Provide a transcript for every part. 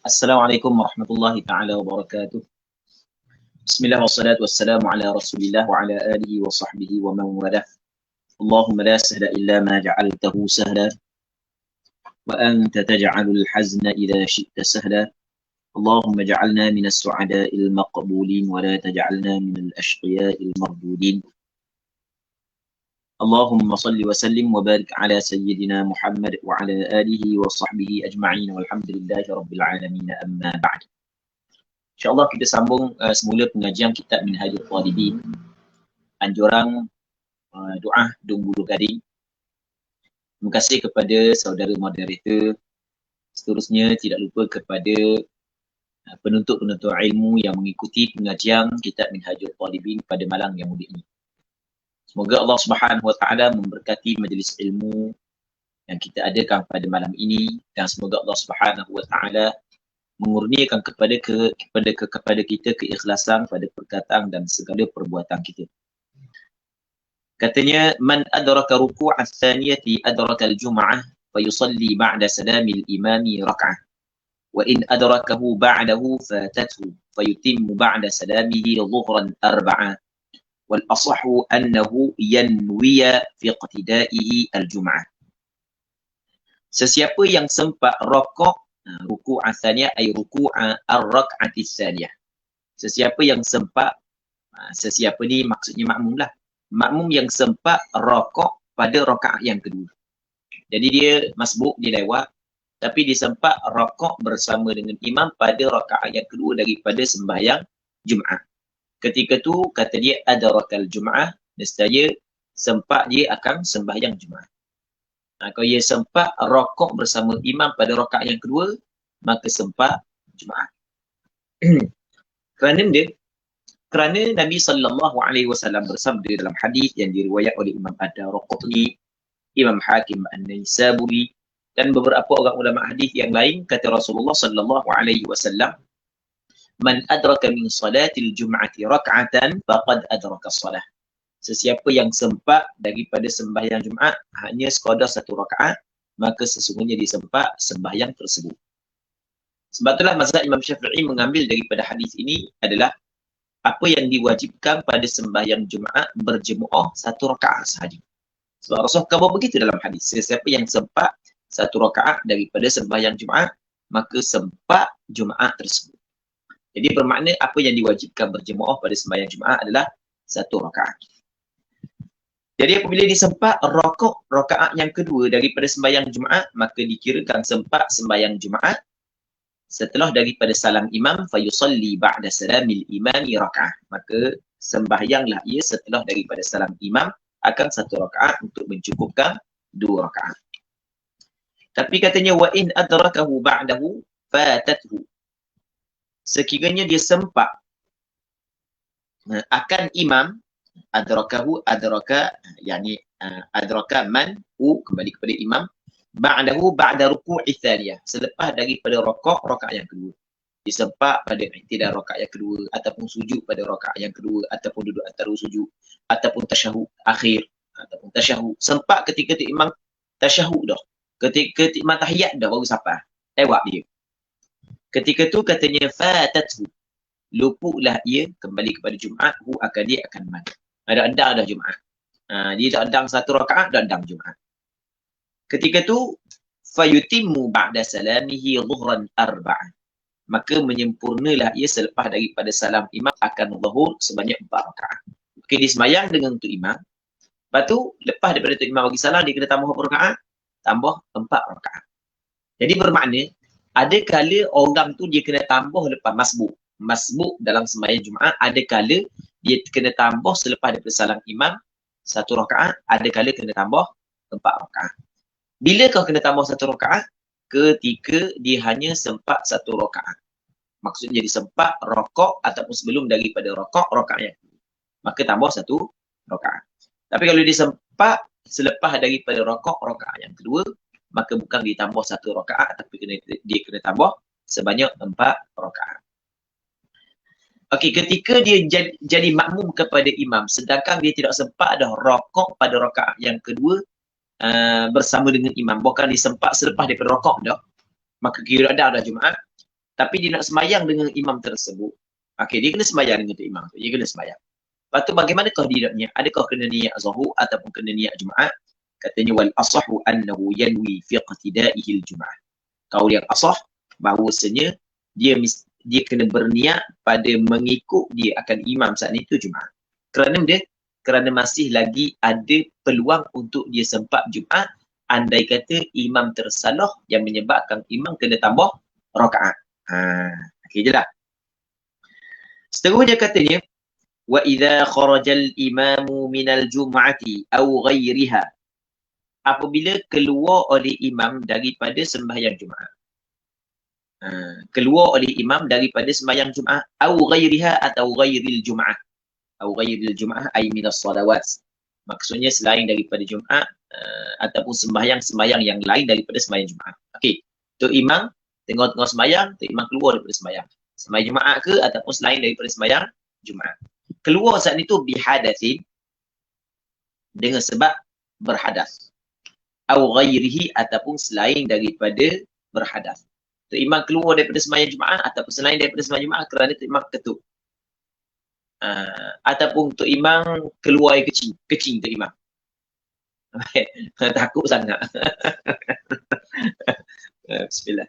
Assalamualaikum warahmatullahi taala wabarakatuh. Bismillah wassalatu wassalamu ala Rasulillah wa ala alihi wa sahbihi wa man walah. Allahumma la sahla illa ma ja'altahu sahla wa anta taj'alul hazna idza syi'ta sahla. Allahumma ja'alna minas su'ada'il maqbulin wa la taj'alna minal ashqiya'il mardudin. Allahumma salli wa sallim wa barik ala sayyidina Muhammad wa ala alihi wa sahbihi ajma'in walhamdulillahi rabbil alamin amma ba'd. InsyaAllah kita sambung semula pengajian kitab Minhajul Talibin. Anjuran doa Dung Bulu Gading. Terima kasih kepada saudara moderator. Seterusnya tidak lupa kepada penuntut-penuntut ilmu yang mengikuti pengajian kitab Minhajul Talibin pada malam yang mulia ini. Semoga Allah Subhanahu Wa Taala memberkati majlis ilmu yang kita adakan pada malam ini, dan semoga Allah Subhanahu Wa Taala mengurniakan kepada kita keikhlasan pada perkataan dan segala perbuatan kita. Katanya, man adraka ruku'a tsaniyati adraka al-jum'ah fa yusalli ba'da salamil imami rak'ah wa in adrakahu ba'dahu fatathu fa yutimmu ba'da salamihi dhuhran arba'ah wal asahhu annahu yanwiya fi iqtidaihi al-jum'ah. Sesiapa yang sempat rokok ruku'ah tsaniyah ay ruku'ah ar-rak'ati tsaniyah. Sesiapa yang sempat, sesiapa ni maksudnya makmum lah. Makmum yang sempat rokok pada rakaat yang kedua. Jadi dia masbuk, dia lewat, tapi dia sempat rokok bersama dengan imam pada rakaat yang kedua daripada sembahyang Jumaat. Ketika tu kata dia adrakal Jumaat, nescaya sempat dia akan sembahyang Jumaat. Kalau dia sempat rokok bersama imam pada rakaat yang kedua, maka sempat Jumaat. Kerana Nabi SAW bersabda dalam hadis yang diriwayat oleh Imam Ad-Darqutni, Imam Hakim An-Naisaburi dan beberapa orang ulama hadis yang lain, kata Rasulullah SAW, man adraka min salatil jum'ati rak'atan faqad adraka as-salah. Sesiapa yang sempat daripada sembahyang Jumaat hanya sekadar satu rakaat, maka sesungguhnya dia sempat sembahyang tersebut. Sebab itulah mazhab Imam Syafi'i mengambil daripada hadis ini adalah apa yang diwajibkan pada sembahyang Jumaat berjemaah satu rakaat sahaja. Sebab Rasul khabar begitu dalam hadis. Sesiapa yang sempat satu rakaat daripada sembahyang Jumaat, maka sempat Jumaat tersebut. Jadi bermakna apa yang diwajibkan berjemaah pada sembahyang Jumaat adalah satu rakaat. Jadi apabila disempat rokok rakaat yang kedua daripada sembahyang Jumaat, maka dikirakan sempat sembahyang Jumaat setelah daripada salam imam, fayusalli ba'da salamil imami raka'ah. Maka sembahyanglah ia setelah daripada salam imam akan satu rakaat untuk mencukupkan dua rakaat. Tapi katanya wa in adrakahu ba'dahu fatathu. Sekiranya dia sempat akan imam, adraka yani adraka man kembali kepada imam, ba'dahu ba'da ruku'i tsaniyah, selepas daripada rakaat yang kedua. Disempat pada i'tidal rakaat yang kedua, ataupun sujud pada rakaat yang kedua, ataupun duduk antara sujud, ataupun tasyahud akhir, ataupun tasyahud. Sempat ketika tu imam tasyahud dah. Ketika imam tahiyat dah baru sampai. Lewat dia. Ketika tu katanya fatathu. Luputlah ia kembali kepada Jumaat, dia akan mati. Ada endang dah Jumaat. Dia dah endang satu rakaat, dah endang Jumaat. Ketika tu fayutimmu ba'da salamihi dhuhran arba'ah. Maka menyempurnalah ia selepas daripada salam imam akan zuhur sebanyak 4 rakaat. Okey, dia sembahyang dengan tu imam. Lepas tu lepas daripada tu imam bagi salam, dia kena tambah berapa rakaat? Tambah 4 rakaat. Jadi bermakna ada kala orang tu dia kena tambah lepas masbuk. Masbuk dalam sembahyang Jumaat ada kala dia kena tambah selepas daripada salam imam 1 rakaat, ada kala kena tambah 4 rakaat. Bila kau kena tambah 1 rakaat? Ketika dia hanya sempat 1 rakaat. Maksudnya dia sempat rokok ataupun sebelum daripada rakaat yang kedua, maka tambah 1 rakaat. Tapi kalau dia sempat selepas daripada rakaat yang kedua, maka bukan ditambah 1 rakaat, tapi dia kena tambah sebanyak 4 rakaat. Okey, ketika dia jadi makmum kepada imam, sedangkan dia tidak sempat dah rokok pada rakaat yang kedua bersama dengan imam, bukan disempat selepas daripada rokok dah, maka kira dah Jumaat. tapi dia nak semayang dengan imam tersebut, okey, dia kena semayang dengan tu imam tu, dia kena semayang. Lepas tu bagaimanakah dia nak niat? Adakah kena niat zuhur ataupun kena niat Jumaat? Katanya wal asahu annahu yanwi fi iqtidaihi al-Jumaat. Kaul yang asah bahawasanya dia kena berniat pada mengikut dia akan imam saat itu Jumaat. Kerana masih lagi ada peluang untuk dia sempat Jumaat, andai kata imam tersalah yang menyebabkan imam kena tambah rakaat. Okey je lah. Seterusnya katanya wa idza kharajal imamu minal jum'ati aw ghairiha, apabila keluar oleh imam daripada sembahyang Jumaat. Keluar oleh imam daripada sembahyang Jumaat atau ghairiha atau ghairil Jumaat. Atau ghairil Jumaat ay minas salawat. Maksudnya selain daripada Jumaat ataupun sembahyang yang lain daripada sembahyang Jumaat. Okey. Tu imam tengok-tengok sembahyang, tu imam keluar daripada sembahyang. Sembahyang Jumaat ke ataupun selain daripada sembahyang Jumaat. Keluar saat itu bihadatsin, dengan sebab berhadas. Atau ghairihi ataupun selain daripada berhadas. Tu imam keluar daripada sembahyang Jumaat ataupun selain daripada sembahyang Jumaat kerana tu imam ketuk. Ataupun tu imam keluar air kecing tu imam. Takut sangat. Bismillah.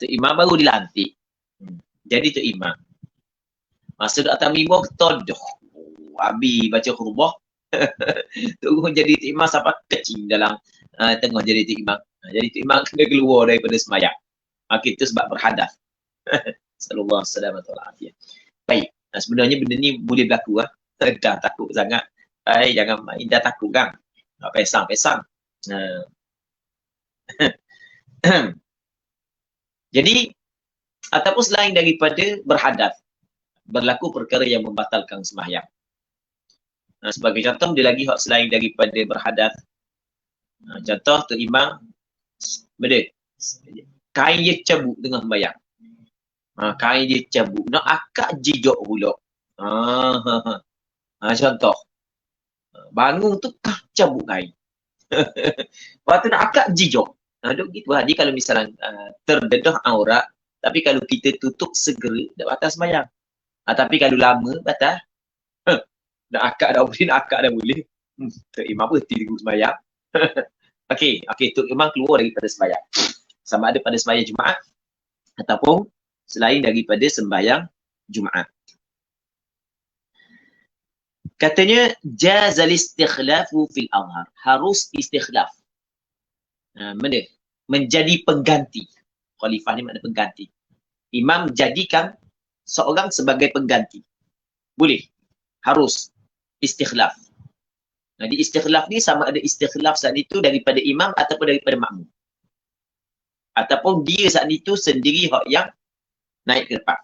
Tu imam baru dilantik. Jadi tu imam masa duduk atas mimbar ketodoh. Habis baca khutbah. Turun jadi tu imam sampai kecing dalam tengah jadi tu imam. Jadi tu imam kena keluar daripada sembahyang. Okey, itu sebab berhadas. Sallallahu alaihi wasallam. Baik. Sebenarnya benda ni boleh berlaku dah takut sangat. Jangan main dah takut kan. Pesang. Jadi ataupun selain daripada berhadas, berlaku perkara yang membatalkan sembahyang. Sebagai contoh dia lagi selain daripada berhadas. Contoh tu imam benda kain dia cabut tengah sembahyang. Kain dia cabut, nak akak jijok pula. Contoh. Bangun tu cabut kain. Lepas tu nak akak jijok. Duk gitu lah. Dia kalau misalnya terdedah aurat, tapi kalau kita tutup segera, tak batal sembahyang. Tapi kalau lama, batal. Nak akak dah boleh. Tu imam berhenti tunggu sembahyang. Okey, tu imam keluar daripada sembahyang. Sama ada pada sembahyang Jumaat ataupun selain daripada sembahyang Jumaat. Katanya jazal istikhlafu fil azhar. Harus istikhlaf. Menjadi pengganti. Khalifah ni makna pengganti. Imam jadikan seorang sebagai pengganti. Boleh. Harus istikhlaf. Jadi istikhlaf ni sama ada istikhlaf saat itu daripada imam ataupun daripada makmum. Ataupun dia saat itu sendiri yang naik ke depan.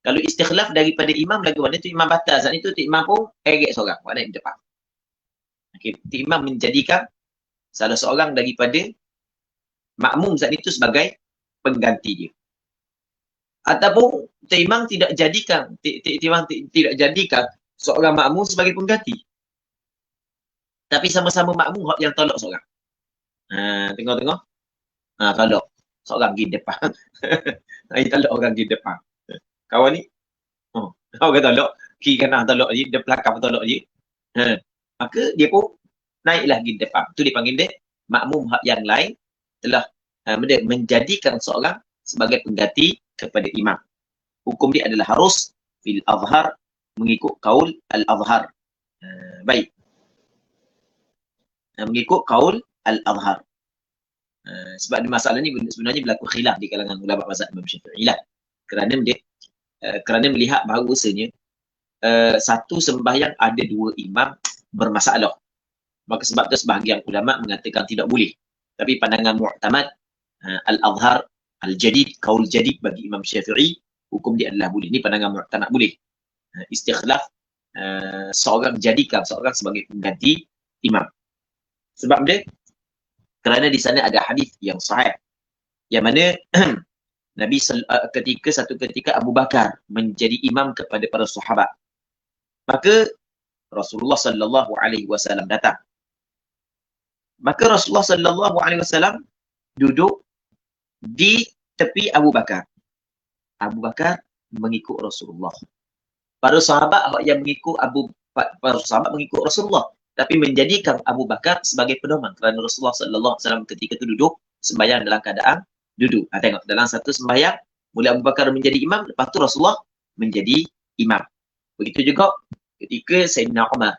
Kalau istikhlaf daripada imam lagu mana tu imam batal. Saat itu tu imam pun erek seorang naik ke depan. Okey, tu imam menjadikan salah seorang daripada makmum saat itu sebagai pengganti dia. Ataupun tu imam tidak jadikan seorang makmum sebagai pengganti. Tapi sama-sama makmum yang tolak seorang. Tengok. Tolak. Seorang pergi depan. Tolak orang pergi depan. Kawan ni. Orang tolak. Kiri kanan tolak je. Dia belakang tolak je. Maka dia pun naiklah pergi depan. Itu dipanggil dia makmum yang lain telah menjadikan seorang sebagai pengganti kepada imam. Hukum dia adalah harus fil azhar, mengikut kaul al-azhar. Baik. Mengikut kaul al-azhar. Sebab masalah ni sebenarnya berlaku khilaf di kalangan ulama mazhab Imam Syafi'i lah. Kerana melihat bahawasanya satu sembahyang ada dua imam bermasalah. Maka sebab tu sebahagian ulama mengatakan tidak boleh. Tapi pandangan mu'tamad al-azhar al-jadid, kaul jadid bagi Imam Syafi'i, hukum dia adalah boleh. Ini pandangan mu'tamad boleh. Istikhlaf seorang jadikan seorang sebagai pengganti imam. Sebab dia kerana di sana ada hadis yang sahih yang mana Nabi satu ketika Abu Bakar menjadi imam kepada para sahabat. Maka Rasulullah sallallahu alaihi wasallam datang. Maka Rasulullah sallallahu alaihi wasallam duduk di tepi Abu Bakar. Abu Bakar mengikut Rasulullah. Para sahabat yang mengikut para sahabat mengikut Rasulullah, tapi menjadikan Abu Bakar sebagai pedoman kerana Rasulullah sallallahu alaihi wasallam ketika itu duduk sembahyang dalam keadaan duduk. Tengok dalam satu sembahyang mula Abu Bakar menjadi imam, lepas tu Rasulullah menjadi imam. Begitu juga ketika Sayyidina Umar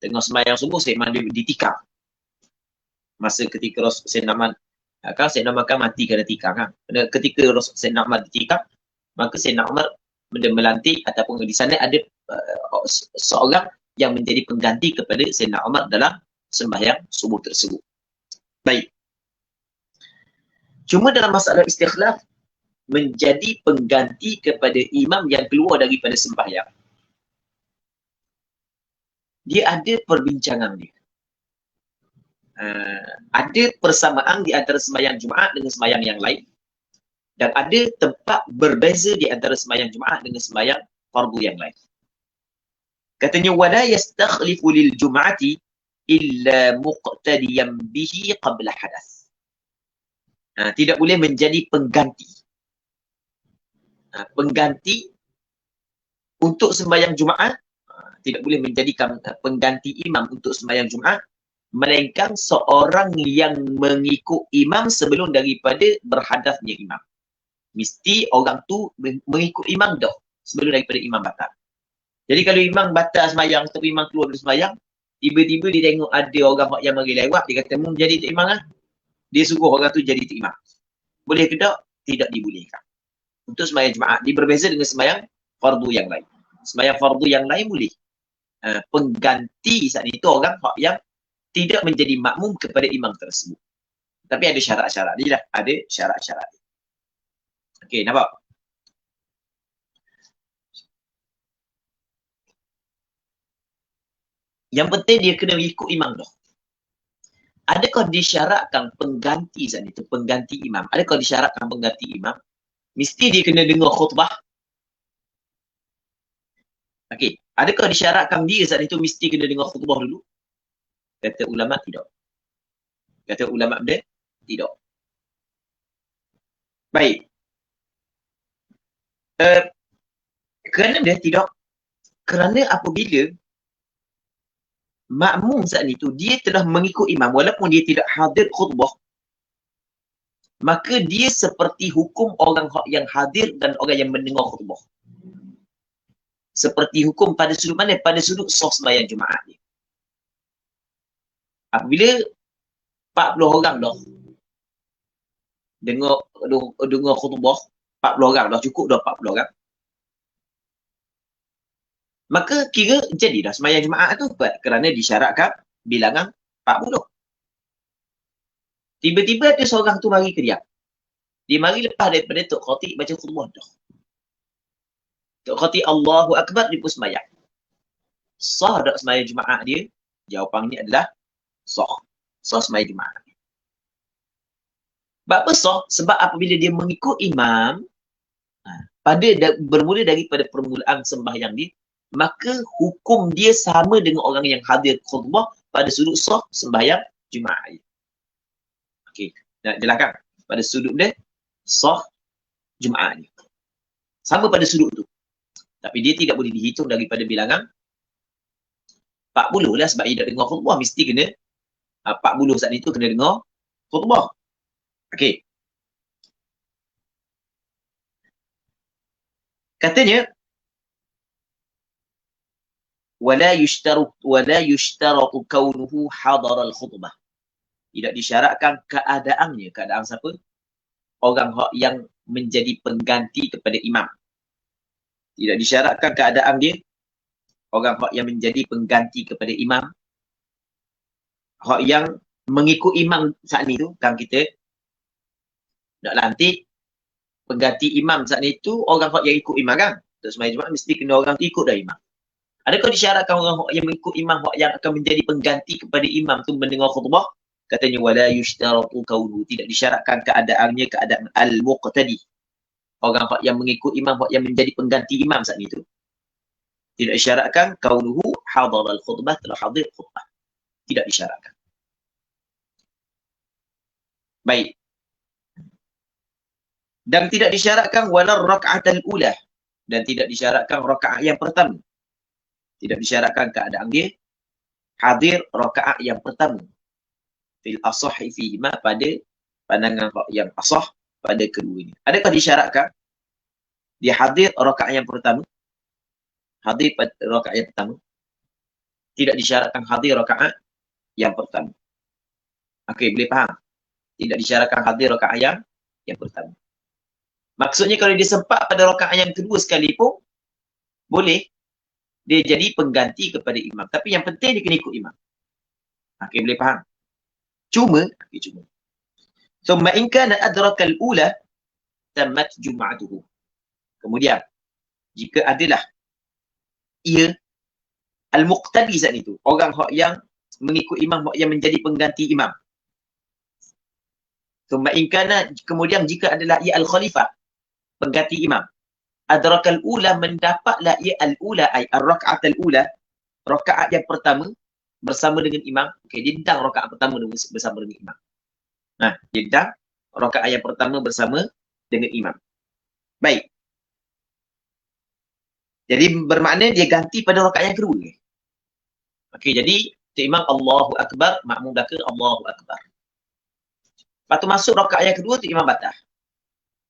tengah sembahyang subuh, Sayyidina Umar ditikam. Masa ketika Sayyidina Umar kan Sayyidina Umar kan mati kerana tikam kan. Ketika Sayyidina Umar ditikam, maka Sayyidina Umar melantik ataupun di sana ada seorang yang menjadi pengganti kepada Sayyidina Umar dalam sembahyang subuh tersebut. Baik. Cuma dalam masalah istikhlaf, menjadi pengganti kepada imam yang keluar daripada sembahyang, dia ada perbincangan dia. Ada persamaan di antara sembahyang Jumaat dengan sembahyang yang lain, dan ada tempat berbeza di antara sembahyang Jumaat dengan sembahyang fardu yang lain. Katanya wala yastakhlifu lil jum'ati illa muqtadiyan bihi qabla hadath. Tidak boleh menjadi pengganti. Pengganti untuk sembahyang Jumaat, tidak boleh menjadikan pengganti imam untuk sembahyang Jumaat, melainkan seorang yang mengikut imam sebelum daripada berhadasnya imam. Mesti orang tu mengikut imam dah sebelum daripada imam batal. Jadi kalau imam batal sembahyang atau imam keluar dari sembahyang, tiba-tiba dia tengok ada orang yang mari lewat, dia kata mu jadi tok imam lah. Dia suruh orang tu jadi tok imam. Boleh ke tak? Tidak dibolehkan. Untuk sembahyang Jumaat, dia berbeza dengan sembahyang fardu yang lain. Sembahyang fardu yang lain boleh. Pengganti saat itu orang yang tidak menjadi makmum kepada imam tersebut. Tapi ada syarat-syarat dia lah. Ada syarat-syarat. Okey, nampak? Yang penting dia kena ikut imam dah. Adakah disyaratkan pengganti saat itu, pengganti imam? Adakah disyaratkan pengganti imam? Mesti dia kena dengar khutbah. Okey, adakah disyaratkan dia saat itu mesti kena dengar khutbah dulu? Kata ulama tidak. Kata ulama dia tidak. Baik. Kerana dia tidak. Kerana apabila makmum saat itu dia telah mengikut imam walaupun dia tidak hadir khutbah, maka dia seperti hukum orang yang hadir dan orang yang mendengar khutbah. Seperti hukum pada sudut mana? Pada sudut sah sembahyang Jumaat ni. Apabila 40 orang dah dengar khutbah, 40 orang dah cukup dah 40 orang, maka kira jadi dah sembahyang Jumaat tu kerana disyaratkan bilangan 40. Tiba-tiba ada seorang tu mari ke dia. Dia mari lepas daripada Tok Khatib baca khutbah dah. Tok Khatib Allahu Akbar, dia pun sembahyang. Sah tak sembahyang Jumaat dia? Jawapannya adalah sah. Sah sembahyang Jumaat. Sebab apa sah? Sebab apabila dia mengikut imam, bermula daripada permulaan sembahyang dia, maka hukum dia sama dengan orang yang hadir khutbah pada sudut sah sembahyang Jumaat. Okey, nak jelaskan pada sudut dia sah Jumaat ni. Sama pada sudut tu. Tapi dia tidak boleh dihitung daripada bilangan 40 lah, sebab dia tak dengar khutbah, mesti kena 40 saat itu kena dengar khutbah. Okey. Katanya wala yushtaratu kaunuhu hadar al-khutbah. Tidak disyaratkan keadaannya. Keadaan siapa? Orang yang menjadi pengganti kepada imam. Tidak disyaratkan keadaan dia orang yang menjadi pengganti kepada imam. Hak yang mengikut imam saat ni tu, kan kita nak lantik pengganti imam saat ni tu orang yang ikut imam kan. Untuk sembahyang Jumaat mesti kena orang tu ikut dah imam. Adakah disyaratkan orang yang mengikut imam yang akan menjadi pengganti kepada imam tu mendengar khutbah? Katanya wala yushtaratu kaunuhu, tidak disyaratkan keadaannya keadaan al-muqtadi. Orang yang mengikut imam yang menjadi pengganti imam saat itu. Tidak disyaratkan kaunuhu hadar al-khutbah, telah hadir khutbah. Tidak disyaratkan. Baik. Dan tidak disyaratkan walar raka'atul ula, dan tidak disyaratkan rakaat yang pertama. Tidak disyaratkan keadaan dia hadir rakaat yang pertama. Fil asahhi fihima, pada pandangan yang asah pada keduanya. Adakah disyaratkan dia hadir rakaat yang pertama? Hadir pada rakaat yang pertama. Tidak disyaratkan hadir rakaat yang pertama. Okey, boleh faham? Tidak disyaratkan hadir rakaat yang pertama. Maksudnya kalau dia sempat pada rakaat yang kedua sekalipun, boleh dia jadi pengganti kepada imam. Tapi yang penting dia kena ikut imam. Okey, boleh faham? Cuma. Thumma in kana adraka al-ula tammat jum'atuhu. Kemudian, jika adalah ia al-muqtadi saat itu, orang yang mengikut imam, yang menjadi pengganti imam. Thumma in kana, kemudian jika adalah ia al-khalifah, pengganti imam. Adraka al-ula, mendapatlah ia al-ula, ay ar-raka'at al-ula, rakaat yang pertama bersama dengan imam. Okey, dia datang rakaat pertama bersama dengan imam. Nah, dia datang rakaat yang pertama bersama dengan imam. Baik. Jadi bermakna dia ganti pada rakaat yang kedua. Okey, jadi imam Allahu Akbar, makmum belakang Allahu Akbar. Lepas tu masuk rakaat yang kedua, tu imam batal.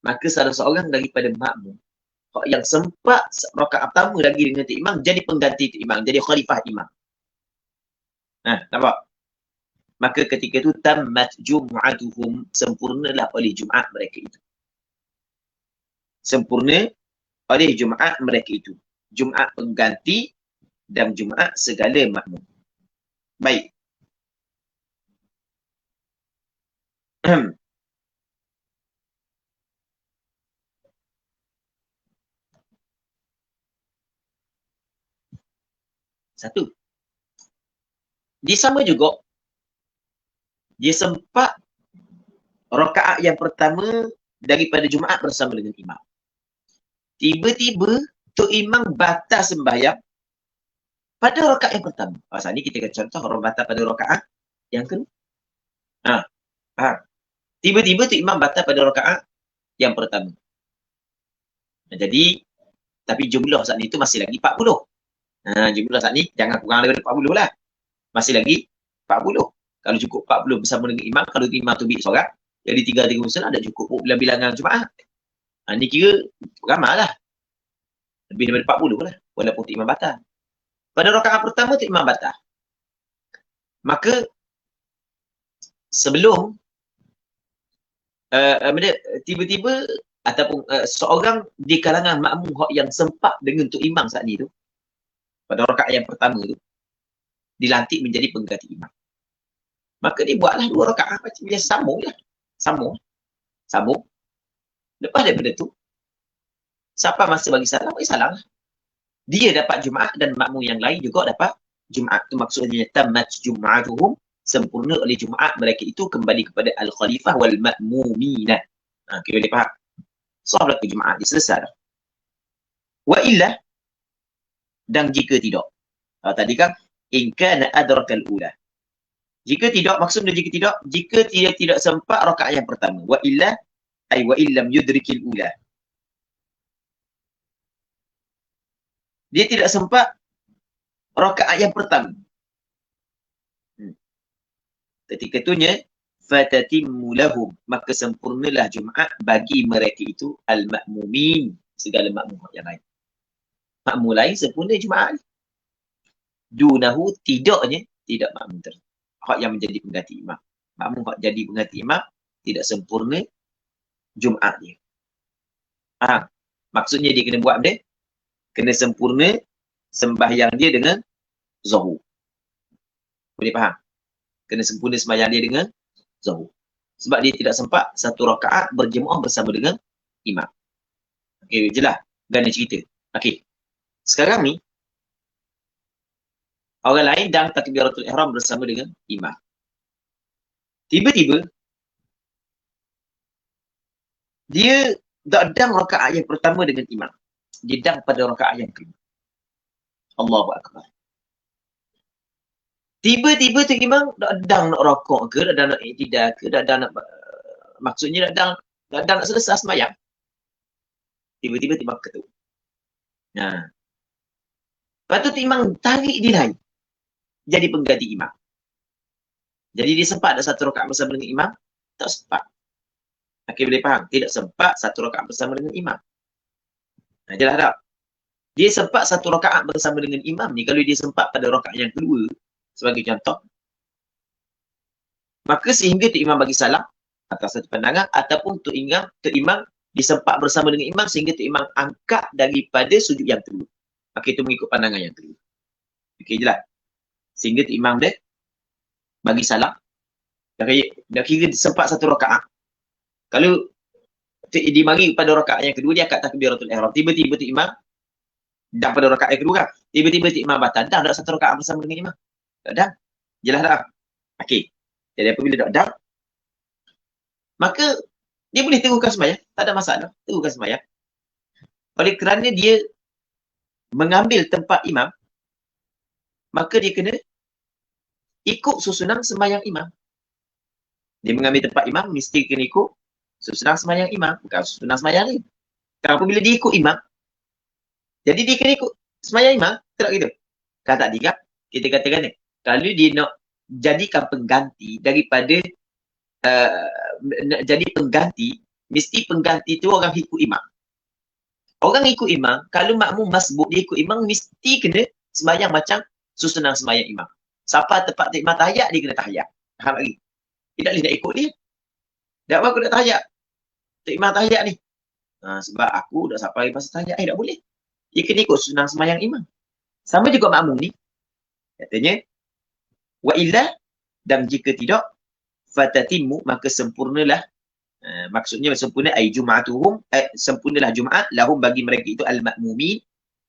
Maka salah seorang daripada makmum yang sempat rakaat pertama lagi dengan tu imam, jadi pengganti tu imam, jadi khalifah imam. Nampak? Maka ketika itu tammat jum'atuhum, sempurnalah oleh Jumaat mereka itu. Sempurna oleh Jumaat mereka itu. Jumaat pengganti dan Jumaat segala makmum. Baik. Satu. Dia sama juga. Dia sempat rakaat yang pertama daripada Jumaat bersama dengan imam. Tiba-tiba tu imam batal sembahyang pada rakaat yang pertama. Pasal ni kita akan contoh orang batal pada rakaat yang kedua. Tiba-tiba tu imam batal pada rakaat yang pertama. Jadi, tapi jumlah saat ni tu masih lagi 40. Jumlah saat ni jangan kurang daripada 40 lah. Masih lagi 40. Kalau cukup 40 bersama dengan imam, kalau imam tu bilik sorak, jadi 3 musim ada cukup bilangan Jumaat. Ni kira ramai lah. Lebih daripada 40 lah. Walaupun tu imam batal. Pada rakaat pertama tu imam batal. Maka sebelum tiba-tiba ataupun seorang di kalangan makmum yang sempat dengan tu imam saat ni tu, pada rakaat yang pertama tu, dilantik menjadi pengganti imam. Maka dia buatlah 2 rakaat macam biasa, sambung lah. Sambung. Lepas daripada tu, siapa masa bagi salam lah. Dia dapat Jumaat dan makmum yang lain juga dapat Jumaat. Itu maksudnya tamat jum'atuhum, sempurna oleh Jumaat mereka itu kembali kepada al-khalifah wal ma'mumina. Kita boleh faham. Solat ke Jumaat dia selesai dah. Wa illa, dan jika tidak. Tadi kan in kana adrakal ula. Jika tidak, maksudnya jika tidak sempat rakaat yang pertama. Wa illa ay wa illam yudrikil ula. Dia tidak sempat rakaat yang pertama. Ketika itunya fatatimmu lahum, maka sempurnalah Jumaat bagi mereka itu al-ma'mumin, segala makmum yang lain. Makmum lain sempurna Jumaat. Dunahu, tidak makmum tersebut. Hak yang menjadi pengganti imam. Makmum hak jadi pengganti imam tidak sempurna Jumaat dia. Maksudnya dia kena buat benda, kena sempurna sembahyang dia dengan zuhur. Boleh faham? Kena sempurna sembahyang dia dengan zuhur. Sebab dia tidak sempat satu rakaat berjemaah bersama dengan imam. Okey, jelas gana cerita. Okey. Sekarang ni orang lain dan takbiratul ihram bersama dengan imam. Tiba-tiba dia datang rakaat yang pertama dengan imam. Dia datang pada rakaat yang kedua. Allahu Akbar. Tiba-tiba tu imam datang nak rokok ke, datang nak iktidal ke, datang nak maksudnya datang nak selesai sembahyang. Tiba-tiba imam ketuk. Nah, lepas tu imam tarik dia lain. Jadi pengganti imam. Jadi dia sempat ada satu rakaat bersama dengan imam? Tak sempat. Okey, boleh faham? Tidak sempat satu rakaat bersama dengan imam. Nah, jelas tak? Dia sempat satu rakaat bersama dengan imam ni, kalau dia sempat pada rakaat yang kedua, sebagai contoh, maka sehingga tu imam bagi salam atas satu pandangan, ataupun tu imam disempat bersama dengan imam sehingga tu imam angkat daripada sujud yang kedua. Maka itu mengikut pandangan yang kedua. Okey, jelas? Sehingga tu imam dia bagi salam, dah kira sempat satu rakaat. Kalau dia mari pada rakaat yang kedua, dia angkat takbiratul ihram. Tiba-tiba tu imam dah pada rakaat yang kedua kan. Tiba-tiba tu imam batal. Dah satu rakaat bersama dengan imam. Dah. Jelas tak? Okey. Jadi apabila dah, maka dia boleh teruskan sembahyang. Tak ada masalah. Teruskan sembahyang. Oleh kerana dia mengambil tempat imam, maka dia kena ikut susunan sembahyang imam. Dia mengambil tempat imam, mesti kena ikut susunan sembahyang imam. Bukan susunan sembahyang ni. Kalau apabila dia ikut imam, jadi dia kena ikut sembahyang imam. Tak gitu. Kan tadi kan, kita katakan ni, kalau dia nak jadikan pengganti daripada jadi pengganti, mesti pengganti tu orang ikut imam. Orang ikut imam, kalau makmum masbuk dia ikut imam, mesti kena sembahyang macam susunan sembahyang imam. Siapa tempat imam tahiyat, dia kena tahiyat. Faham lagi? Tidak boleh nak ikut dia. Tak apa aku nak tahiyat. Tok imam tahiyat ni. Sebab aku dah sampai masa tahiyat. Tak boleh. Dia kena ikut susunan sembahyang imam. Sama juga makmum ni. Katanya, wa illa, dan jika tidak, fatatimu, maka sempurnalah. Maksudnya sempurna ay jum'atuhum, sempurnalah Jumaat lahum bagi mereka itu al-makmumin,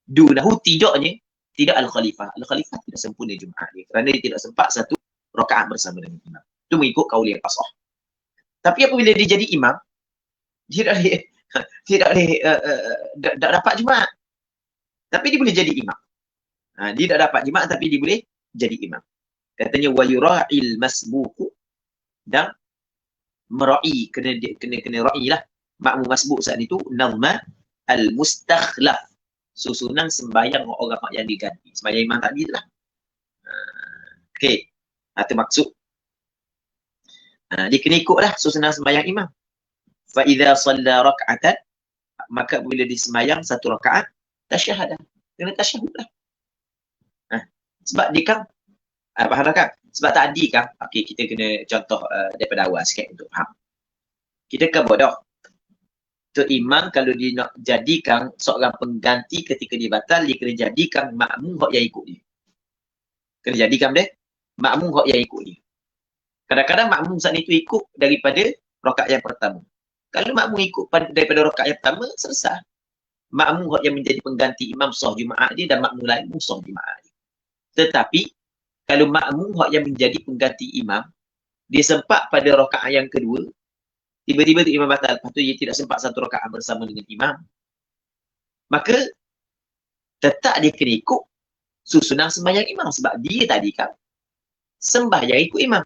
dunahu, tidak al-khalifah. Al-khalifah tidak sempurna Jumaat dia, kerana dia tidak sempat satu rakaat bersama dengan imam. Itu mengikut kaul yang asah. Tapi apabila dia jadi imam, dia tidak dapat Jumaat. Tapi dia boleh jadi imam. Dia tak dapat Jumaat tapi dia boleh jadi imam. Katanya wa yura'il masbuqu, dan mera'i, kena ra'i lah. Makmum masbuk saat itu nazma al-mustakhlaf, susunan sembahyang orang yang diganti. Sembahyang imam tadi lah. Okey. Itu maksud. Dia kena ikutlah susunan sembahyang imam. Fa idza shalla rak'atan, maka bila disembahyang satu rakaat, tasyahadah. Kena tasyahud lah. Sebab dia kan faham kan? Sebab tadi kan, okey, kita kena contoh daripada awal sikit untuk faham. Kita kan bodoh. Tok imam kalau dia nak jadikan seorang pengganti ketika dia batal, dia kena jadikan makmum hak yang ikut dia. Kena jadikan dia makmum hak yang ikut dia. Kadang-kadang makmum saat itu ikut daripada rakaat yang pertama. Kalau makmum ikut daripada rakaat yang pertama, selesai. Makmum hak yang menjadi pengganti imam sah Jumaat dia, dan makmum lain pun sah Jumaat dia. Tetapi kalau makmum yang menjadi pengganti imam, dia sempat pada rakaat yang kedua, tiba-tiba tu imam batal, lepas tu dia tidak sempat satu rakaat bersama dengan imam, maka tetap dia kena ikut susunan sembahyang imam, sebab dia tadi kan sembahyang ikut imam.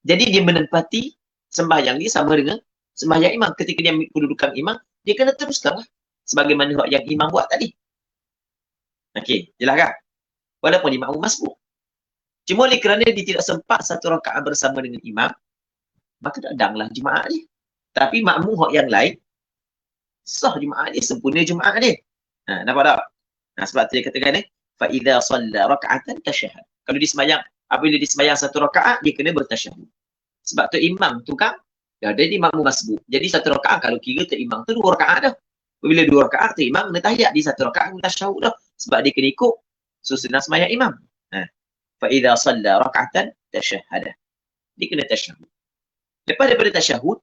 Jadi dia menempati sembahyang dia sama dengan sembahyang imam. Ketika dia ambil kedudukan imam, dia kena teruskan lah sebagaimana yang imam buat tadi. Okey, jelas kan? Walaupun dia makmum masbuk. Cuma oleh kerana dia tidak sempat satu rakaat bersama dengan imam, maka tak danglah Jumaat dia. Tapi makmum yang lain, sah Jumaat dia, sempurna Jumaat dia. Nampak tak? Sebab tu dia katakan ni, فَإِذَا صَلَّ رَكْعَةً تَشَهَدْ. Kalau dia sembahyang, apabila dia sembahyang satu rakaat, dia kena bertasyahud. Sebab tu imam tu kan, dia di makmum masbuk. Jadi satu rakaat, kalau kira tu imam tu 2 rakaat dah. Apabila 2 rakaat tu imam kena tahiyat, di satu rakaat kena tasyahud dah. Sebab dia kena ikut susunan sembahyang imam. فَإِذَا صَلَّ رَكْعَةً تَشَهَدَ. Dia kena tasyahud. Lepas daripada tasyahud,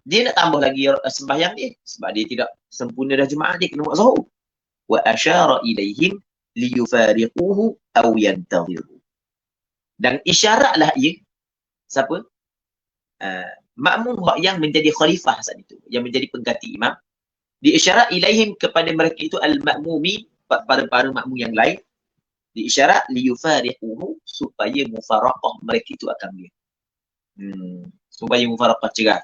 dia nak tambah lagi sembahyang dia. Sebab dia tidak sempurna dah Jumaat, dia kena buat zuhur. وَأَشَارَ إِلَيْهِمْ لِيُفَارِقُوهُ أَوْ يَنْتَظِرُوا. Dan isyaratlah ia, siapa? Makmum yang menjadi khalifah saat itu, yang menjadi pengganti imam, diisyarat ilaihim kepada mereka itu al-makmumi, para makmum yang lain, diisyarat liyufariquhu, supaya mufaraqah mereka itu akan dia. Supaya mufaraqah cerah.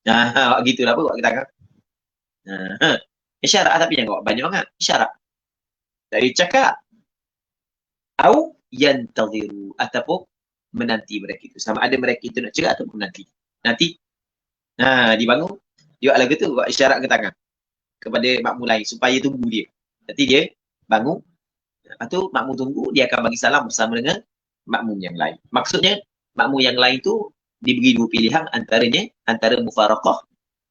Nah, gitulah apa buat kita kan. Isyarat tapi jangan buat banyak sangat. Isyarat. Dari cakap au yantadhiru ataupun menanti mereka itu. Sama ada mereka itu nak cerah ataupun menanti. Nanti dibangun, dia lagu tu buat isyarat ke tangan kepada makmum lain supaya tunggu dia. Nanti dia bangun, lepas tu makmum tunggu, dia akan bagi salam bersama dengan makmum yang lain. Maksudnya makmum yang lain tu diberi dua pilihan antaranya antara mufaraqah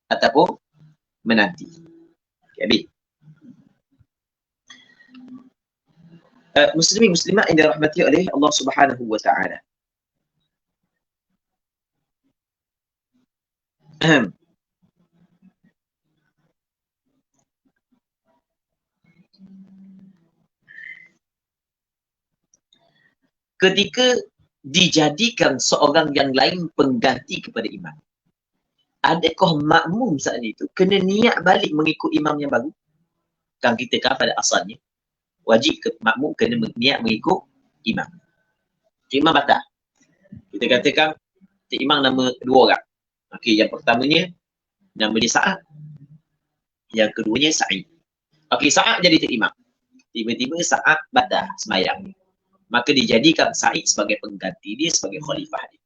ataupun menanti. Jadi muslimin muslimat yang dirahmati oleh Allah Subhanahu wa taala. Ketika dijadikan seorang yang lain pengganti kepada imam, adakah makmum saat itu kena niat balik mengikut imam yang baru? Kan kita kan pada asalnya wajib makmum kena niat mengikut imam. Imam batal. Kita katakan imam nama dua orang. Okey, yang pertamanya nama dia Sa'ad. Yang keduanya Sa'id. Okey, Sa'ad jadi imam. Tiba-tiba Sa'ad batal sembahyang. Maka dijadikan Sa'id sebagai pengganti dia, sebagai khalifah dia.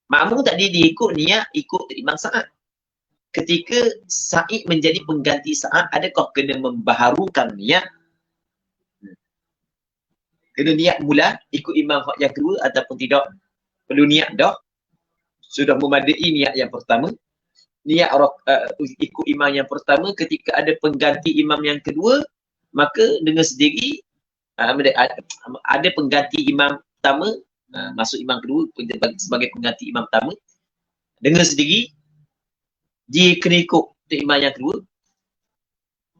Makmum tadi dia ikut niat, ikut imam Sa'ad. Ketika Sa'id menjadi pengganti Sa'ad, adakah kena membaharukan niat? Kena niat mula ikut imam yang kedua ataupun tidak? Perlu niat dah. Sudah memadai niat yang pertama. Niat ikut imam yang pertama, ketika ada pengganti imam yang kedua, maka dengan sendiri ada pengganti imam pertama, masuk imam kedua sebagai pengganti imam pertama, dengan sendiri dia kena ikut imam yang kedua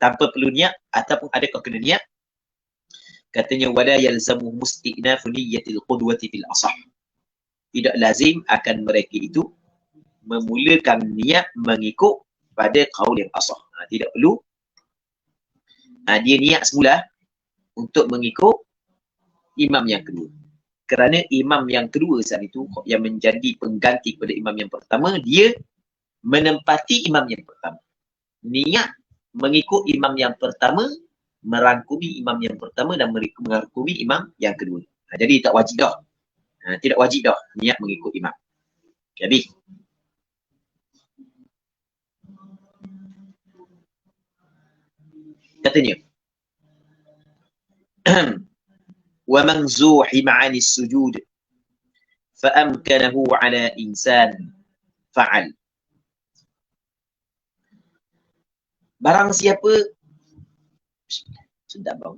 tanpa perlu niat ataupun adakah kena niat? Katanya wala yalzamu mustinafu niyyatil qudwati fil asah. Tidak lazim akan mereka itu memulakan niat mengikut pada qaul yang asah. Tidak perlu dia niat semula untuk mengikut imam yang kedua. Kerana imam yang kedua saat itu yang menjadi pengganti kepada imam yang pertama, dia menempati imam yang pertama. Niat mengikut imam yang pertama, merangkumi imam yang pertama dan merangkumi imam yang kedua. Jadi tak wajib dah. Tidak wajib dah niat mengikut imam. Jadi katanya وَمَنْ زُوحِمَ عَنِ السُّجُودِ فَأَمْكَنَهُ عَلَى إِنسَانٍ فَعَلْ. Barang siapa sedap bang.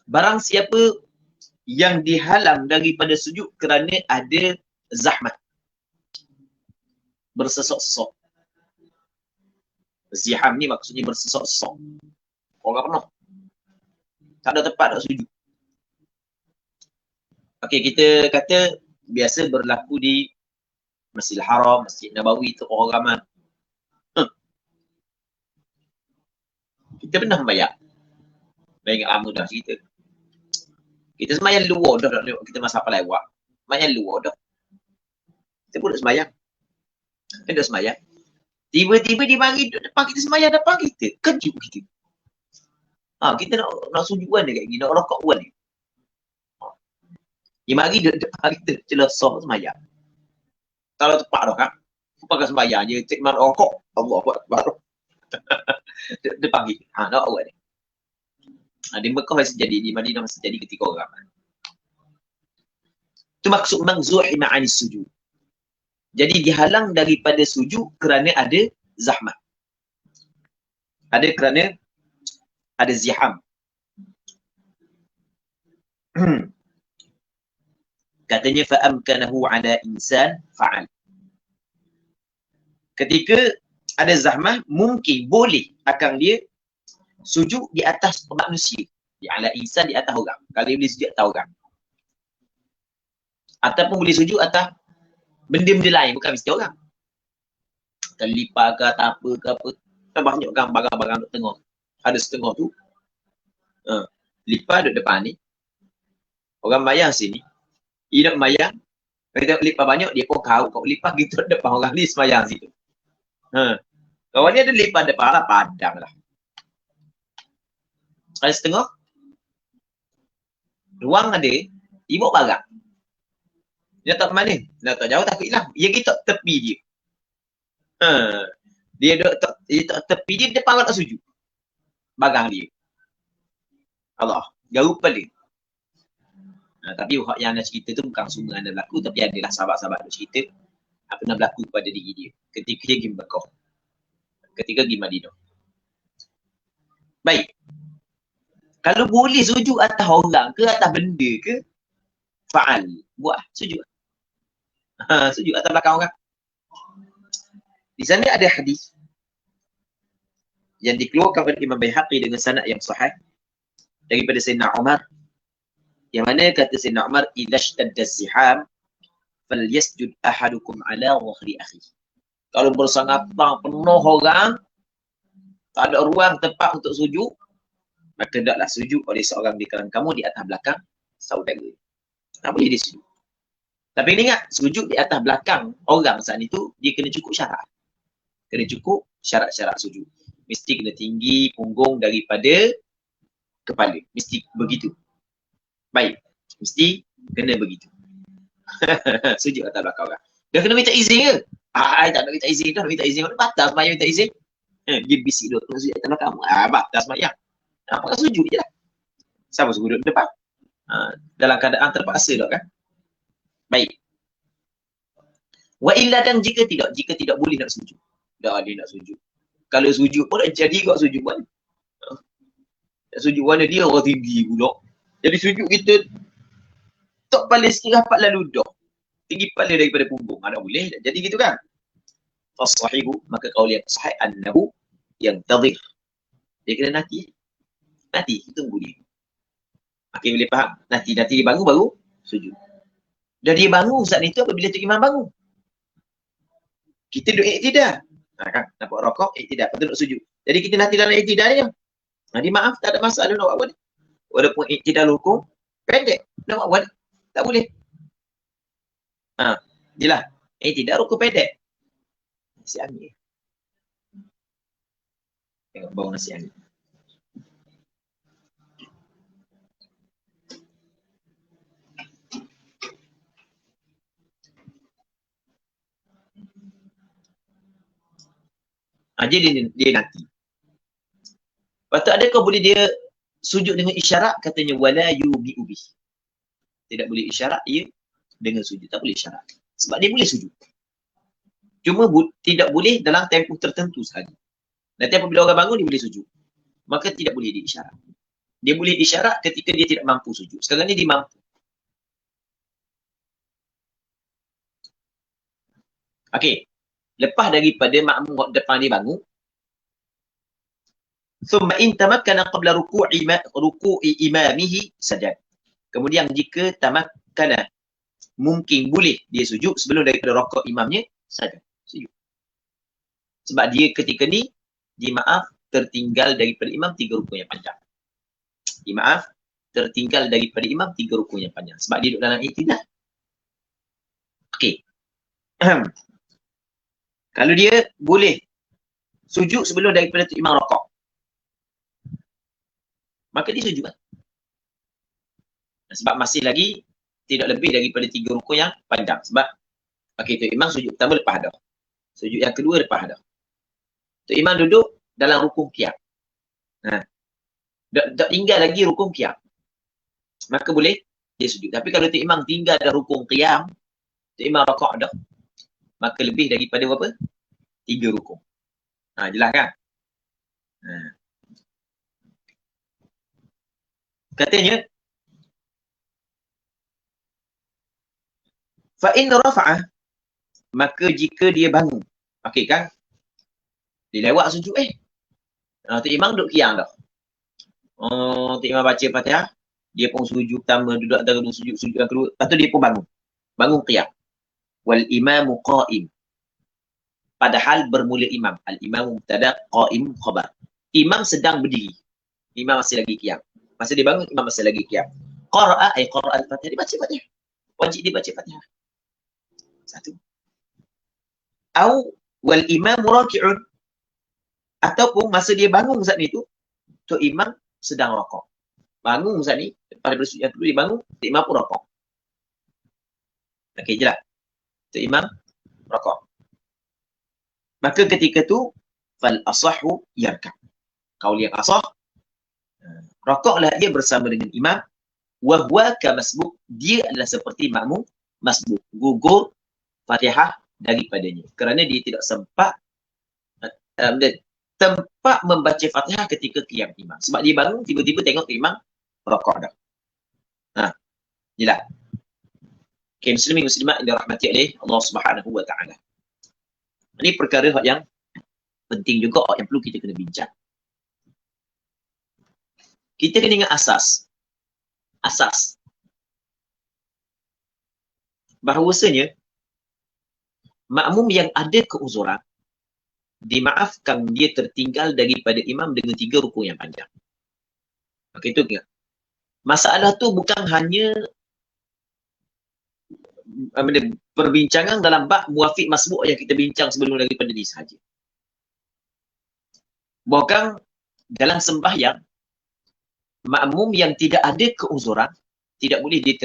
Barang siapa yang dihalang daripada sujud kerana ada zahmat, bersesok-sesok. Ziham ni maksudnya bersesok-sesok. Orang penuh. Tak ada tempat nak sujud. Okey, kita kata biasa berlaku di Masjidil Haram, Masjid Nabawi tu orang ramai. Kita pernah membayar. Ingat lama dah cerita. Kita semayang luar dah, kita masa apa lewat. Semayang luar dah. Kita pun nak semayang. Kita dah semayang. Tiba-tiba dia mari depan kita semayang depan kita. Kejut kita. Kita nak sujuan dia kat gini, nak rokok buat ni. Dia mari depan kita, celosok semayang. Kalau tepat dah kan, aku pakai semayang je, cik man rokok. Allah Akbar. Depan kita. Nak buat ni. Di Mekah masih jadi, di Madinah masih jadi ketika orang. Itu maksud mangzuhima anis sujud. Jadi dihalang daripada sujud kerana ada zahmat. Ada kerana ada ziham. Katanya fa'amkanahu ala insan fa'al. Ketika ada zahmat, mungkin boleh akan dia sujud di atas manusia. Di ala insan, di atas orang. Kalau dia boleh sujud atas orang. Ataupun boleh sujud atas benda-benda lain, bukan mesti orang. Kelipar ke atau apa ke apa. banyak kan barang-barang duk tengah. Ada setengah tu lipat duk depan ni. Orang mayang sini. Dia nak mayang. Kalau lipat banyak, dia pun kau lipat gitu depan orang ni semayang situ. Kawan ni ada lipat depan lah, padang lah. Ada setengah. Ruang ada, ibu barang. Dia tak mana. Dia tak jauh takut hilang. Dia kita tepi dia. Dia tak tepi dia, depan orang tak sujud. Barang dia. Allah. Jauh pelik. Tapi hak yang anda cerita tu bukan semua anda berlaku, tapi adalah sahabat-sahabat tu cerita apa pernah berlaku pada diri dia ketika dia pergi Mekah, ketika pergi Madinah. Baik, kalau boleh sujud atas orang ke atas benda ke, fa'al, buat sujud. Sujud atas belakang orang. Di sana ada hadis yang dikeluarkan oleh Imam Baihaqi dengan sanad yang sahih daripada Sayyidina Umar, yang mana kata Sayyidina Umar, idza ishtadda az-ziham falyasjud ahadukum ala dhahri akhi. Kalau bersangatan penuh orang, tak ada ruang tempat untuk sujud, maka hendaklah sujud oleh seorang di kalangan kamu di atas belakang saudara. Tak boleh dia sujud. Tapi ingat, sujud di atas belakang orang saat itu, dia kena cukup syarat. Kena cukup syarat-syarat sujud. Mesti kena tinggi punggung daripada kepala. Mesti begitu. Baik. Mesti kena begitu. Sujud atas belakang orang. Dia kena minta izin ke? Tak nak minta izin. Dah nak minta izin. Batas semayang minta izin. Dia bisik duduk. Sujud atas belakang. Batas semayang. Apakah sujud je lah. Siapa suruh duduk depan? Dalam keadaan terpaksa tak kan? Baik. Wa illa, dan jika tidak boleh nak sujud. Dah dia nak sujud. Kalau sujud pun nak jadi kau sujud mana? Sujud mana dia orang tinggi pula. Jadi sujud kita tak paling sikit rapat lalu dah. Tinggi kepala daripada punggung. Tak boleh. Jadi gitu kan? Fasahihu, maka qaul yang sahih annahu yang tadhir. Dia kena nanti. Nanti, tunggu dia. Makin boleh faham. Nanti dia bangun baru sujud. Dah dia bangun saat itu apabila tu imam bangun. Kita duduk iktidal. Kan? Nampak rokok, iktidal. Lepas tu duduk sujud. Jadi kita nanti dalam iktidal ni. Dia maaf, tak ada masalah nak buat. Walaupun iktidal hukum pendek. Nak buat. Tak boleh. Jelas. Iktidal hukum pendek. Nasi angin. Tengok bau nasi angin. Jadi dia nanti. Lepas tu adakah boleh dia sujud dengan isyarat? Katanya wala yubi ubi. Tidak boleh isyarat ia dengan sujud. Tak boleh isyarat. Sebab dia boleh sujud. Cuma tidak boleh dalam tempoh tertentu sahaja. Nanti apabila orang bangun dia boleh sujud. Maka tidak boleh diisyarat. Dia boleh isyarat ketika dia tidak mampu sujud. Sekarang ni dia mampu. Okey. Lepas daripada makmum depan dia bangun, thumma in tamakkana qabla ruku'i imamihi sajad. Kemudian jika tamakkana, mungkin boleh dia sujud sebelum daripada rakaat imamnya, sajad. Sujud. Sebab dia ketika ni, dia maaf tertinggal daripada imam 3 rukun yang panjang. Dia maaf tertinggal daripada imam 3 rukun yang panjang. Sebab dia duduk dalam iktidal. Okey. Kalau dia boleh sujud sebelum daripada tu imam rakaat, maka dia sujud. Sebab masih lagi tidak lebih daripada 3 rukun yang panjang. Sebab tu imam sujud pertama lepas dah. Sujud yang kedua lepas dah. Tu imam duduk dalam rukun qiyam. Tak tinggal lagi rukun qiyam. Maka boleh dia sujud. Tapi kalau tu imam tinggal dalam rukun qiyam, tu imam rakaat dah. Maka lebih daripada berapa? 3 rukun. Jelas kan? Katanya, fa in rafa'ah, maka jika dia bangun. Okey kan? Dia lewat sujud tu imam duduk qiyam dah. Tu imam baca Fatihah, dia pun sujud pertama, duduk antara dua sujud yang kedua, lepas tu dia pun bangun. Bangun qiyam. Wal imamu qa'im. padahal bermula imam. Al-imam mubtada, qaim khabar. Imam sedang berdiri. Imam masih lagi qiyam. Masa dia bangun, imam masih lagi qiyam. Qara'a ay qara'a al-Fatihah. Dia baca Fatihah. Wajib dia baca Fatihah. Satu. Au wal imam raki'un. Ataupun masa dia bangun saat itu, tu imam sedang rokok. Bangun saat ni, pada bersujud yang kedua dia bangun, tu imam pun rokok. Okey, jelas. Tu imam rokok. Maka ketika tu fal asahu yarkab. Kaul yang asah, rokoklah dia bersama dengan imam, wa huwa ka masbuk, dia adalah seperti makmum masbuk, gugur Fatihah daripadanya. Kerana dia tidak sempat tempat membaca Fatihah ketika qiyam imam. Sebab dia bangun tiba-tiba tengok imam rokok dah. Jelas. Okay, muslimin muslimat yang dirahmati oleh Allah Subhanahu wa taala. Ini perkara yang penting juga yang perlu kita kena bincang. Kita kena ingat asas. Asas. Bahawasanya makmum yang ada keuzuran dimaafkan dia tertinggal daripada imam dengan 3 rukun yang panjang. Okey, itu ingat. Masalah tu bukan hanya perbincangan dalam bab muafiq masbuk yang kita bincang sebelum daripada ni sahaja. Bahkan dalam sembahyang, makmum yang tidak ada keuzuran tidak boleh dia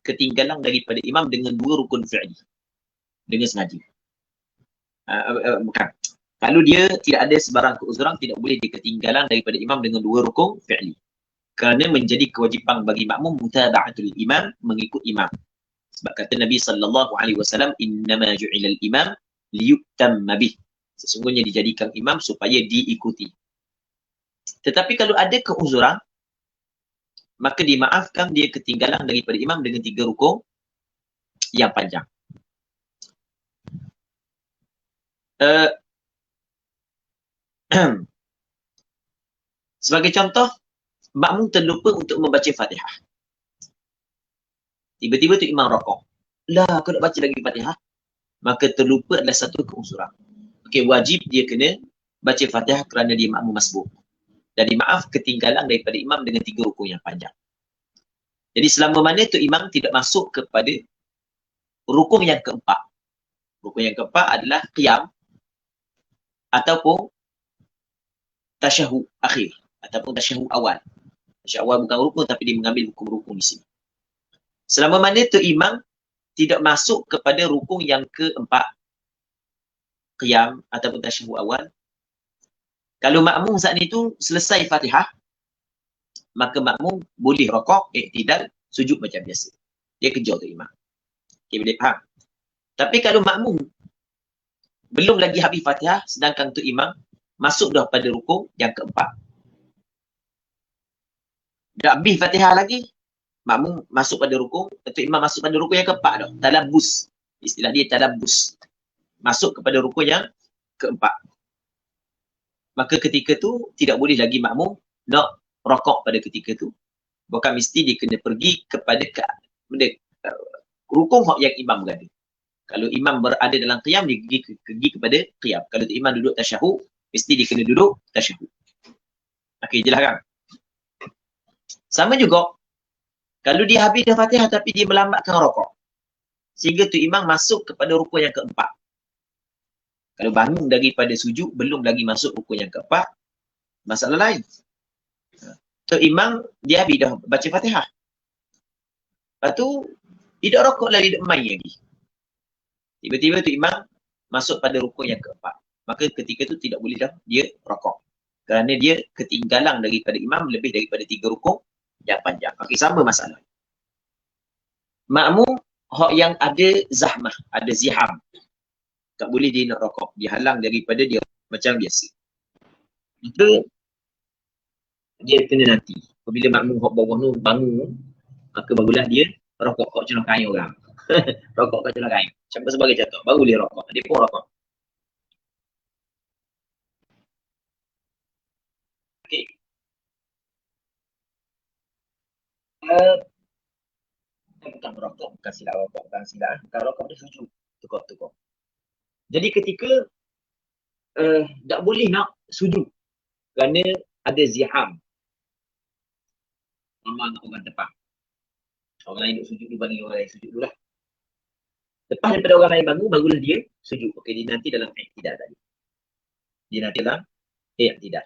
ketinggalan daripada imam dengan 2 rukun fi'li. Dengan sengaja. Bukan. Kalau dia tidak ada sebarang keuzuran, tidak boleh dia ketinggalan daripada imam dengan 2 rukun fi'li. Kerana menjadi kewajipan bagi makmum mutaba'atul imam, mengikut imam. Sebab kata Nabi SAW, innama ju'ilal imam liyutamma bih. Sesungguhnya dijadikan imam supaya diikuti. Tetapi kalau ada keuzuran, maka dimaafkan dia ketinggalan daripada imam dengan 3 rukun yang panjang. Sebagai contoh, makmum terlupa untuk membaca Fatihah. Tiba-tiba tu imam rokok. Lah, aku nak baca lagi Fatihah. Maka terlupa adalah satu keuzuran. Okey, wajib dia kena baca Fatihah kerana dia makmum masbuk. Jadi maaf ketinggalan daripada imam dengan 3 rukun yang panjang. Jadi selama mana tu imam tidak masuk kepada rukun yang keempat. Rukun yang keempat adalah qiyam ataupun tasyahud akhir ataupun tasyahud awal. Tasyahud awal bukan rukun tapi dia mengambil hukum rukun di sini. Selama mana tu imam tidak masuk kepada rukun yang keempat, qiyam ataupun tasyahud awal, kalau makmum saat itu selesai Fatihah, maka makmum boleh rokok, iktidal, sujud macam biasa. Dia kejar tu imam. Okay, boleh faham? Tapi kalau makmum belum lagi habis Fatihah, sedangkan tu imam masuk dah pada rukun yang keempat. Dah habis Fatihah lagi, makmum masuk pada rukun, tu imam masuk pada rukun yang keempat dah. Talabus. Istilah dia talabus. Masuk kepada rukun yang keempat. Maka ketika tu tidak boleh lagi makmum nak rokok pada ketika tu. Bukan mesti dia kena pergi kepada rukun yang imam berada. Kalau imam berada dalam qiyam, dia pergi kepada qiyam. Kalau imam duduk tasyahud, mesti dia kena duduk tasyahud. Okey, jelas kan? Sama juga, kalau dia habis dah Fatihah tapi dia melambatkan rokok, sehingga tu imam masuk kepada rukun yang keempat. Kalau bangun daripada sujud, belum lagi masuk rukun yang keempat, masalah lain. So imam, dia habis dah baca Fatihah. Lepas tu, tidak rokok lagi, tidak main lagi. Tiba-tiba tu imam masuk pada rukun yang keempat. Maka ketika tu tidak boleh dah dia rokok. Kerana dia ketinggalan daripada imam lebih daripada 3 rukun yang panjang. Okey, sama masalah. Makmum yang ada zahmah, ada ziham, tak boleh dia nak rokok. Dia halang daripada dia macam biasa. Itu dia kena nanti. Apabila makmum hok bawah tu bangun, maka barulah dia rokok kat celana kain orang. Rokok kat celana kain. Sebagai contoh, baru dia rokok. Dia pun rokok. Okey. Bukan rokok, bukan silap rokok, bukan silap. Bukan rokok, dia sujud. Tukar-tukar. Jadi ketika tak boleh nak sujud kerana ada ziham. Ramai orang depan. Orang lain duduk sujud, dia bagi orang lain sujud dulu lah. Lepas daripada orang lain bangun, barulah dia sujud. Okey, dia nanti dalam i'tidal tadi. Dia nanti dalam i'tidal.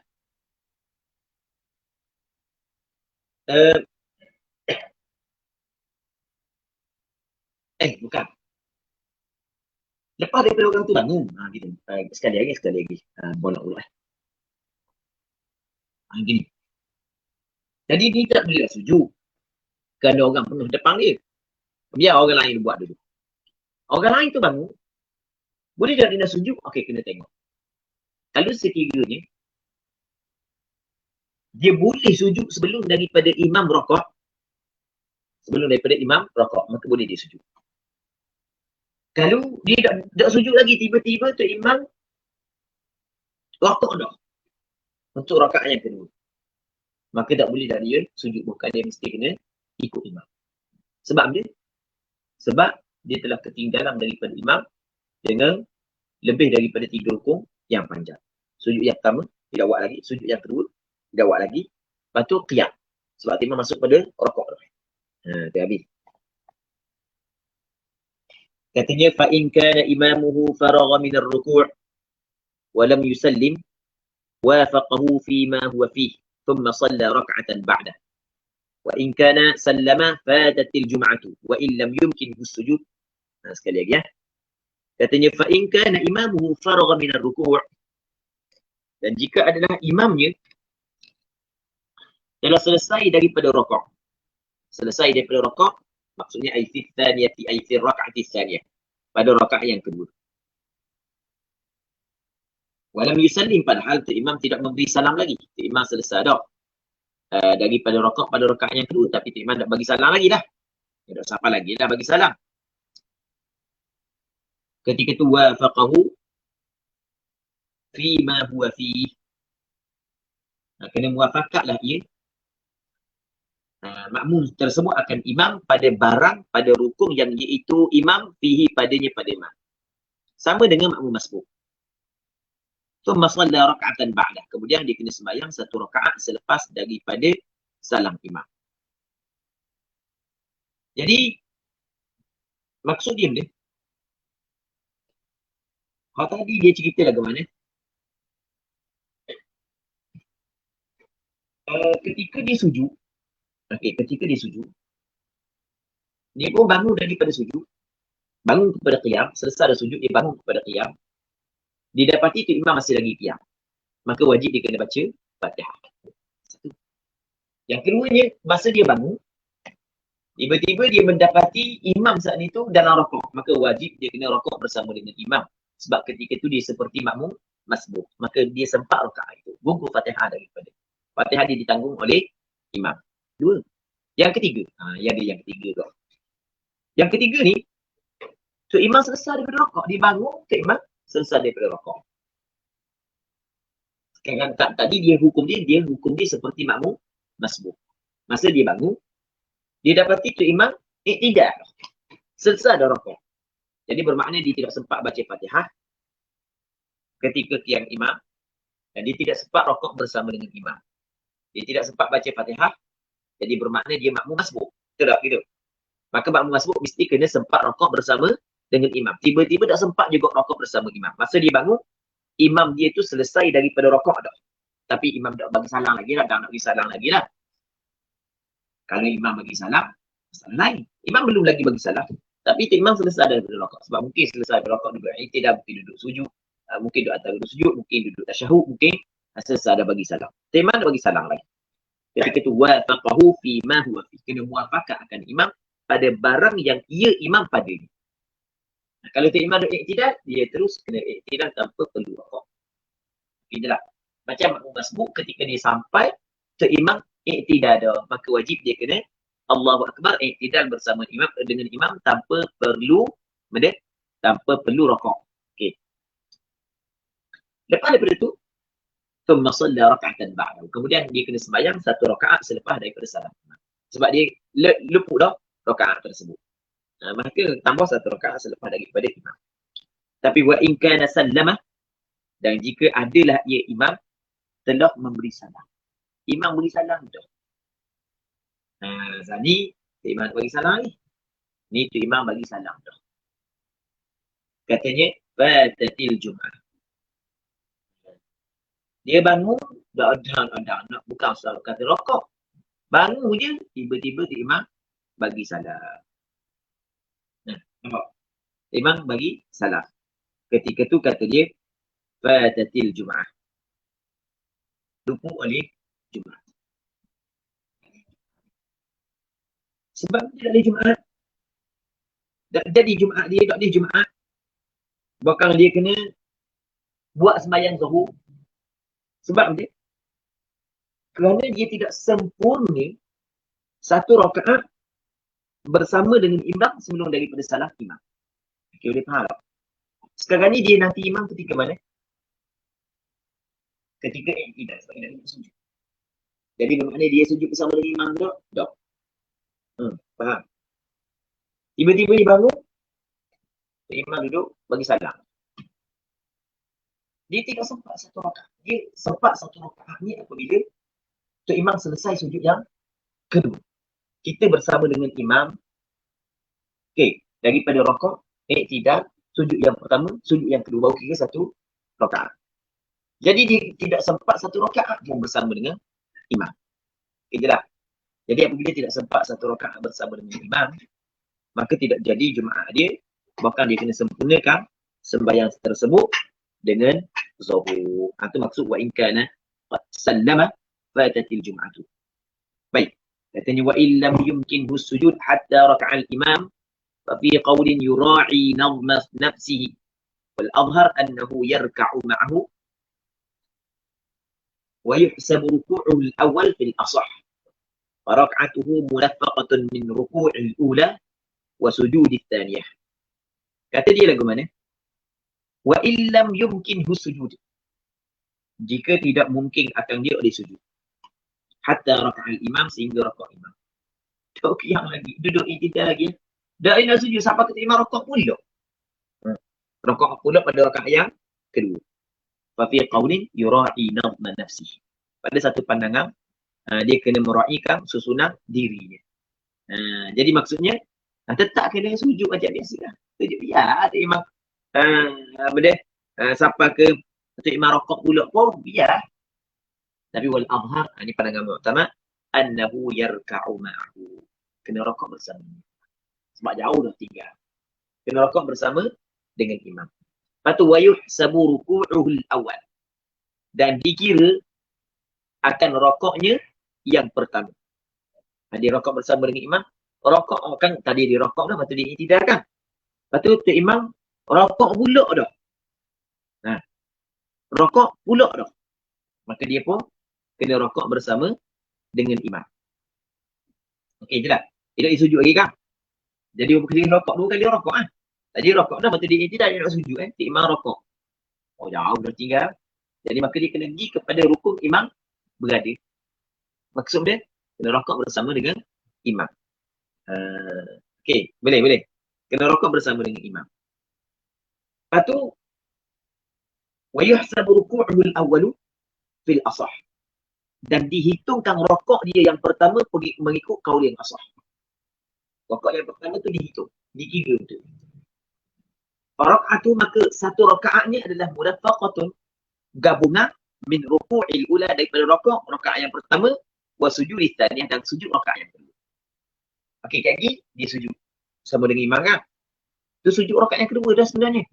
Bukan. Lepas daripada orang tu bangun, gitu. Sekali lagi. Bolak ulah. Gini. Jadi dia tak boleh sujud. Kerana orang penuh depan dia. Biar orang lain buat dulu. Orang lain tu bangun. Boleh tak dia nak sujud? Okey, kena tengok. Kalau sekiranya dia boleh sujud sebelum daripada imam rokok. Maka boleh dia sujud. Kalau dia tak sujud lagi, tiba-tiba tu imam rokok dah. Untuk rakaat yang kedua. Maka tak boleh dah dia sujud. Bukan dia mesti kena ikut imam. Sebab dia telah ketinggalan daripada imam dengan lebih daripada 3 rukun yang panjang. Sujud yang pertama, tidak buat lagi. Sujud yang kedua, tidak buat lagi. Lepas tu, qiyam. Sebab imam masuk pada rokok. Itu habis. Katanya, فَإِنْ كَانَ إِمَامُهُ فَرَغَ مِنَ الرُّكُوعِ وَلَمْ يُسَلِّمْ وَافَقَهُ فِيمَا هُوَ فِيهِ ثُمَّ صَلَّى رَكْعَةً بَعْدَهُ وَإِنْ كَانَ سَلَّمَ فَاتَتِ الْجُمْعَةُ وَإِنْ لَمْ يُمْكِنْهُ السُّجُودُ. Sekali lagi ya. Katanya, فَإِنْ كَانَ إِمَامُهُ فَرَغَ مِنَ الرُّكُوعِ. Dan jika adalah imamnya telah selesai daripada rokok. Selesai daripada rokok, maksudnya ayfi tsaniyati ayfi rak'ati tsaniyah. Pada rakaat yang kedua. Walam yusallim, padahal tu imam tidak memberi salam lagi. Tu imam selesai dah. Daripada rokok pada rakaat yang kedua. Tapi tu imam tak bagi salam lagi dah. Dia tak siapa lagi dah bagi salam. Ketika tu wafaqahu fima huwa fi. Kena muwafaqatlah ia. Makmum tersebut akan imam pada barang, pada rukun yang iaitu imam fihi padanya pada imam. Sama dengan makmum masbuk. Thumma shalla rak'atan ba'dah. Kemudian dia kena sembahyang satu rakaat selepas daripada salam imam. Jadi maksud dia ni, tadi dia cerita lagu mana? Ketika dia sujud, dia pun bangun daripada sujud, bangun kepada qiyam, selesai dah sujud, dia bangun kepada qiyam. Dia dapati tu imam masih lagi qiyam. Maka wajib dia kena baca Fatihah. Satu. Yang keduanya, masa dia bangun, tiba-tiba dia mendapati imam saat itu dalam rokok. Maka wajib dia kena rokok bersama dengan imam. Sebab ketika itu dia seperti makmum masbuk. Maka dia sempat rakaat itu. Gugur Fatihah daripada. Fatihah dia ditanggung oleh imam. Dua. Yang ketiga. Yang ketiga. Yang ketiga ni, so imam selesai daripada rokok. Dia bangun, imam selesai daripada rokok. Sekarang tadi dia hukum dia seperti makmum masbuk. Masa dia bangun, dia dapati tu imam tidak selesai dah rokok. Jadi bermakna dia tidak sempat baca Fatihah ketika qiyam imam, dan dia tidak sempat rokok bersama dengan imam. Dia tidak sempat baca Fatihah, jadi bermakna dia makmum masbuk. Betul tak gitu? Maka makmum masbuk mesti kena sempat rokok bersama dengan imam. Tiba-tiba tak sempat juga rokok bersama imam. Masa dia bangun, imam dia tu selesai daripada rokok dah. Tapi imam tak bagi salam lagi lah. Tak nak bagi salam lagi lah. Kalau imam bagi salam, masalah lain. Imam belum lagi bagi salam. Tapi imam selesai daripada rokok. Sebab mungkin selesai daripada rokok, duduk i'tidal, mungkin duduk sujud. Mungkin duduk atas duduk sujud. Mungkin duduk tasyahud. Mungkin selesai dah bagi salam. Imam tak bagi salam lagi. Ketika itu, wafaqahu fima huwa fi. Kena muwafaqah akan imam pada barang yang ia imam padanya. Kalau tu imam duduk i'tidal, dia terus kena i'tidal tanpa perlu rokok. Itulah. Macam makmum masbuk ketika dia sampai, tu imam i'tidal dah. Maka wajib dia kena Allahu Akbar i'tidal bersama imam dengan imam tanpa perlu rokok. Okey. Lepas daripada tu, thumma shalla rak'atan ba'dahu. Kemudian dia kena sembahyang satu rakaat selepas daripada salam. Sebab dia luput dah rakaat tersebut. Maka tambah satu rakaat selepas daripada imam. Tapi wa in kana sallama, dan jika adalah ia imam telah memberi salam. Imam beri salam dah. Ni imam bagi salam ni. Ni tu imam bagi salam dah. Katanya fatatil Jum'ah. Dia bangun dah ada nak bukan salat kata rokok. Bangun je tiba-tiba tu imam bagi salam. Nampak? Imam bagi salam. Ketika tu kata dia fatatil Jum'ah. Lupa oleh Jumaat. Sebab dia tak ada Jumaat. Jadi Jumaat dia tak ada Jumaat. Bahkan dia kena buat sembahyang zuhur. Sebab dia kerana dia tidak sempurna satu rakaat bersama dengan imam sebelum daripada salah imam. Okay, boleh faham tak? Sekarang ni dia nanti imam ketika mana? Ketika i'tidal, sebab dia sujud. Jadi bermakna dia sujud bersama dengan imam tak? Tak. Faham? Tiba-tiba dia bangun, imam duduk bagi salam. Dia tidak sempat satu rakaat. Dia sempat satu rakaat ni apabila tu imam selesai sujud yang kedua. Kita bersama dengan imam, okey, daripada rakaat, i'tidal, sujud yang pertama, sujud yang kedua, baru kira satu rakaat. Jadi dia tidak sempat satu rakaat pun bersama dengan imam. Okey tak? Jadi apabila tidak sempat satu rakaat bersama dengan imam, maka tidak jadi Jumaat dia, bahkan dia kena sempurnakan sembahyang tersebut dengan zuhur. Itu maksud wa in kana sallama fatatil Jum'atu. Baik. Katanya wa illam yumkinhu sujud hatta raka'al imam fa fi qawlin yura'i nazma nafsihi wal adhhar annahu yarka'u ma'ahu wa yuhsabu ruku'uhu al-awwal fil asah. Fa rak'atuhu mulaffaqatun min ruku'il ula wa sujudi tsaniyah. Kata dia lagu mana? Wa illam yumkinhu sujud. Jika tidak mungkin akan dia oleh sujud. Hatta raka'al imam, sehingga rakaat imam. Tak qiyam lagi, duduk i'tidal lagi. Dah nak sujud sampai ke imam rakaat pula. Rakaat pula pada rakaat yang kedua. Fa fi qaulin yura'i nazma nafsihi. Pada satu pandangan dia kena meraihkan susunan dirinya. Jadi maksudnya tetap kena sujud macam biasa lah. Sujud biar ada imam sampai ke satu imam rakaat pula pun biar. Tapi wal adhhar, ini pandangan utama, annahu yarka'u ma'ahu. Kena rakaat bersama. Sebab jauh dah tinggal. Kena rakaat bersama dengan imam. Lepas tu wa yuhsabu ruku'uhu al-awwal. Dan dikira akan rakaatnya yang pertama. Dia rakaat bersama dengan imam, rakaat kan tadi dia rakaat dah, lepas tu dia i'tidal kan. Lepas tu imam rakaat pula dah. Rakaat pula dah. Maka dia pun kena rakaat bersama dengan imam. Okey je lah. Dia nak sujud lagi kan? Jadi kena rakaat dua kali rakaat kan? Tadi rakaat dah, lepas tu dia i'tidal, dia nak sujud imam rakaat. Oh jauh dah tinggal. Jadi maka dia kena pergi kepada rukun imam berada. Maksud dia kena rakaat bersama dengan imam. Okey, boleh. Kena rakaat bersama dengan imam. Lepas tu wa yuhsabu ruku'uhu al-awwalu fil asah. Dan dihitungkan rakaat dia yang pertama pergi mengikut kaul yang asah. Rakaat yang pertama tu dihitung, dikira tu. Rakaat tu maka satu rakaatnya adalah mulaffaqatun, gabungan min ruku'il ula, daripada rakaat yang pertama, wa sujudi tsaniyah, dan sujud rakaat yang kedua. Okey, lagi dia sujud sama dengan imam kan? Tu sujud rakaat yang kedua dah sebenarnya.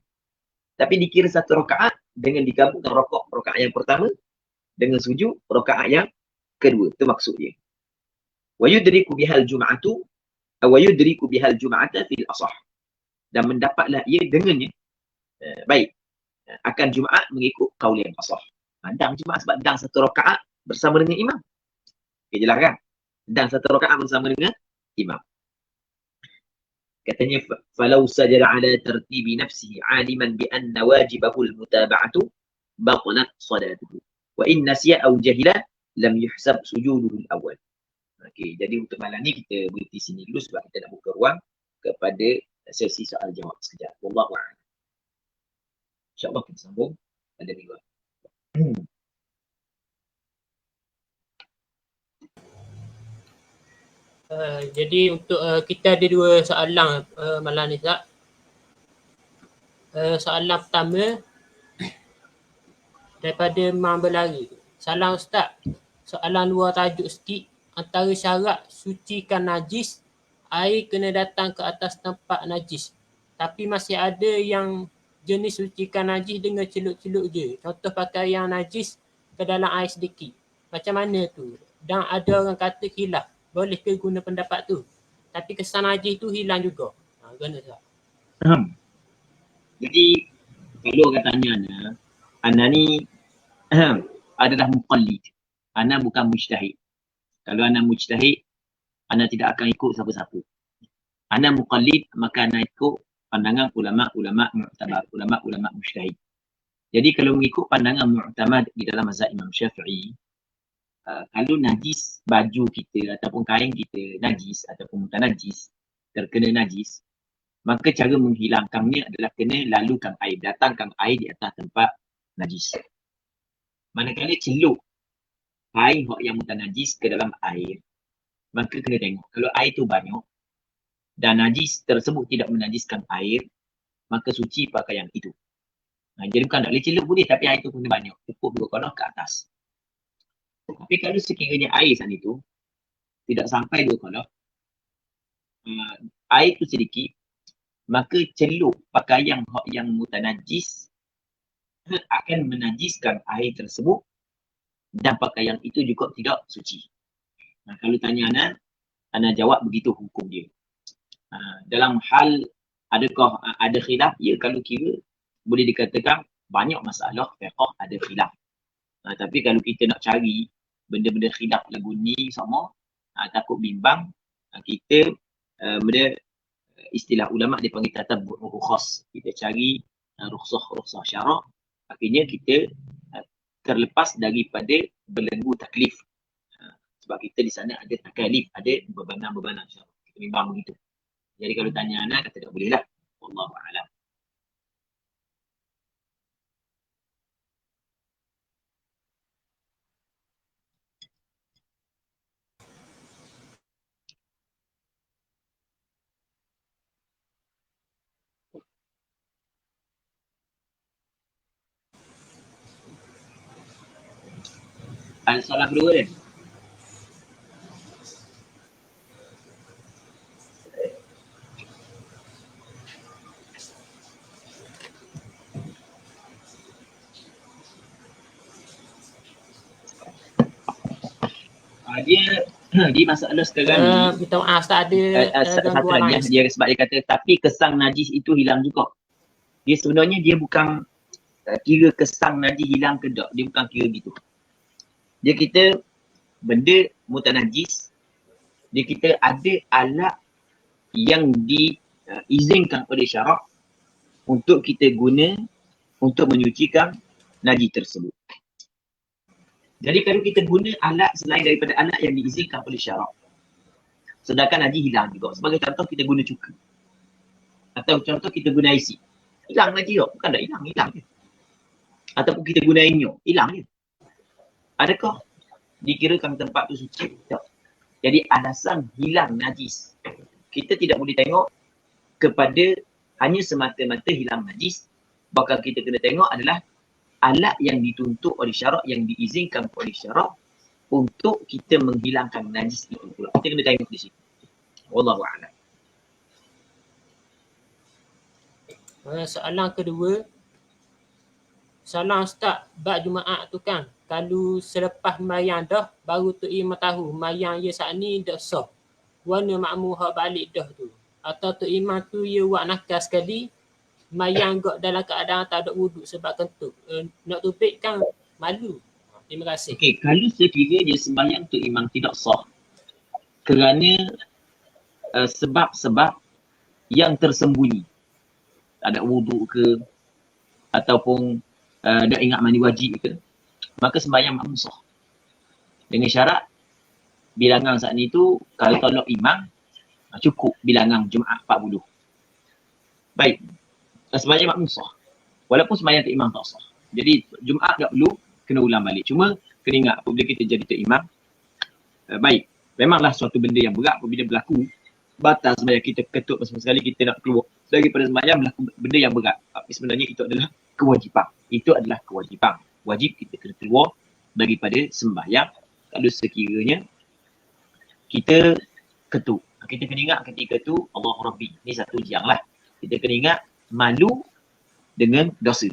Tapi dikira satu rakaat dengan digabungkan rakaat yang pertama dengan sujud rakaat yang kedua. Itu maksud dia. Wa yudriku bihal jum'atu wa yudriku bihal jum'ata fil asah. Dan mendapatlah ia dengannya baik akan Jumaat mengikut kaul yang asah. Dang Jumaat sebab dang satu rakaat bersama dengan imam. Okay, jelas kan? Dang satu rakaat bersama dengan imam. Katanya falau sajada ala tartibi nafsihi aliman bi anna wajibahu al-mutaba'atu batalat salatuhu. Wa in nasiya aw jahila lam yuhsab sujuduhu al-awwal. Okey, jadi untuk malam ni kita berhenti sini dulu sebab kita nak buka ruang kepada sesi soal jawab sekejap. Wallahu a'lam. InsyaAllah kita sambung pada minggu. Jadi untuk kita ada dua soalan malam ni Ustaz. Soalan pertama daripada Mam Berlari. Salam Ustaz. Soalan luar tajuk sikit. Antara syarat sucikan najis, air kena datang ke atas tempat najis. Tapi masih ada yang jenis sucikan najis dengan celup-celup je. Contoh pakai yang najis ke dalam air sedikit. Macam mana tu? Dan ada orang kata khilaf. Boleh ke guna pendapat tu? Tapi kesan najis tu hilang juga. Gana tak? Jadi kalau orang tanya Ana ni adalah muqallid. Ana bukan mujtahid. Kalau Ana mujtahid, Ana tidak akan ikut siapa-siapa. Ana muqallid, maka Ana ikut pandangan ulama-ulama mu'tabar, ulama-ulama mujtahid. Jadi kalau mengikut pandangan mu'tamad di dalam mazhab Imam Syafi'i, kalau najis baju kita ataupun kain kita najis ataupun mutanajis, terkena najis, maka cara menghilangkannya adalah kena lalukan air, datangkan air di atas tempat najis. Manakala celup kain yang mutanajis ke dalam air, maka kena tengok. Kalau air tu banyak dan najis tersebut tidak menajiskan air, maka suci pakaian itu. Jadi bukan tak boleh celup boleh, tapi air tu kena banyak. Cukup 2 kolah ke atas. Tapi kalau sekiranya air sana itu tidak sampai 2 kolah, air tu sedikit, maka celup pakaian yang mutanajis akan menajiskan air tersebut dan pakaian itu juga tidak suci. Kalau tanya Ana jawab begitu hukum dia. Dalam hal adakah ada khilaf? Ya, kalau kira boleh dikatakan banyak masalah fiqh ada khilaf. Tapi kalau kita nak cari benda-benda khilaf lagu ni sama, takut bimbang, kita benda istilah ulama dipanggil tatabbu' rukhas. Kita cari rukhsah syarak. Akhirnya kita terlepas daripada belenggu taklif. Sebab kita di sana ada takalif, ada bebanan-bebanan syarak. Kita bimbang begitu. Jadi kalau tanya anak, kata tak boleh lah. Wallahu a'lam. Soalan kedua kan? Dia masalah sekarang ni. Minta maaf Ustaz, ada gangguan lain. Dia sebab dia kata tapi kesang najis itu hilang juga. Dia sebenarnya dia bukan kira kesang najis hilang ke tak. Dia bukan kira gitu. Dia kita benda mutanajis, dia kita ada alat yang diizinkan oleh syarak untuk kita guna untuk menyucikan najis tersebut. Jadi kalau kita guna alat selain daripada alat yang diizinkan oleh syarak, sedangkan najis hilang juga. Sebagai contoh kita guna cuka. Atau contoh kita guna IC. Hilang najis tak? Bukan tak hilang je. Ataupun kita guna inyo, hilang je. Adakah dikirakan tempat tu suci? Tak. Jadi alasan hilang najis, kita tidak boleh tengok kepada hanya semata-mata hilang najis. Bakal kita kena tengok adalah alat yang dituntut oleh syarak, yang diizinkan oleh syarak untuk kita menghilangkan najis itu pula. Kita kena tengok di situ. Wallahu a'lam. Soalan kedua. Salam Ustaz, bab Jumaat tu kan, kalau selepas mayang dah, baru Tok Imam tahu mayang ye saat ni dah sah. Warna makmum hak balik dah tu. Atau Tok Imam tu ye buat nakal sekali, mayang gak dalam keadaan tak ada wuduk sebab kentut. Nak tubik kan malu. Terima kasih. Okey, kalau sekiranya dia sembahyang Tok Imam tidak sah kerana sebab-sebab yang tersembunyi. Tak ada wuduk ke, ataupun dah ingat mandi wajib ke, maka sembahyang makmum sah. Dengan syarat bilangan saat ni tu kalau tolak imam cukup bilangan Jumaat 40. Baik. Sembahyang makmum sah. Walaupun sembahyang tok imam tak sah. Jadi Jumaat tak perlu kena ulang balik. Cuma kena ingat apabila kita jadi tok imam, baik, memanglah suatu benda yang berat apabila berlaku batal sembahyang kita ketuk sekali kita nak keluar daripada sembahyang berlaku benda yang berat. Tapi sebenarnya itu adalah kewajipan. Itu adalah kewajipan. Wajib kita kena keluar daripada sembahyang kalau sekiranya kita ketuk. Kita kena ingat ketika tu Allahu Rabbi. Ni satu jiang lah. Kita kena ingat malu dengan dosa.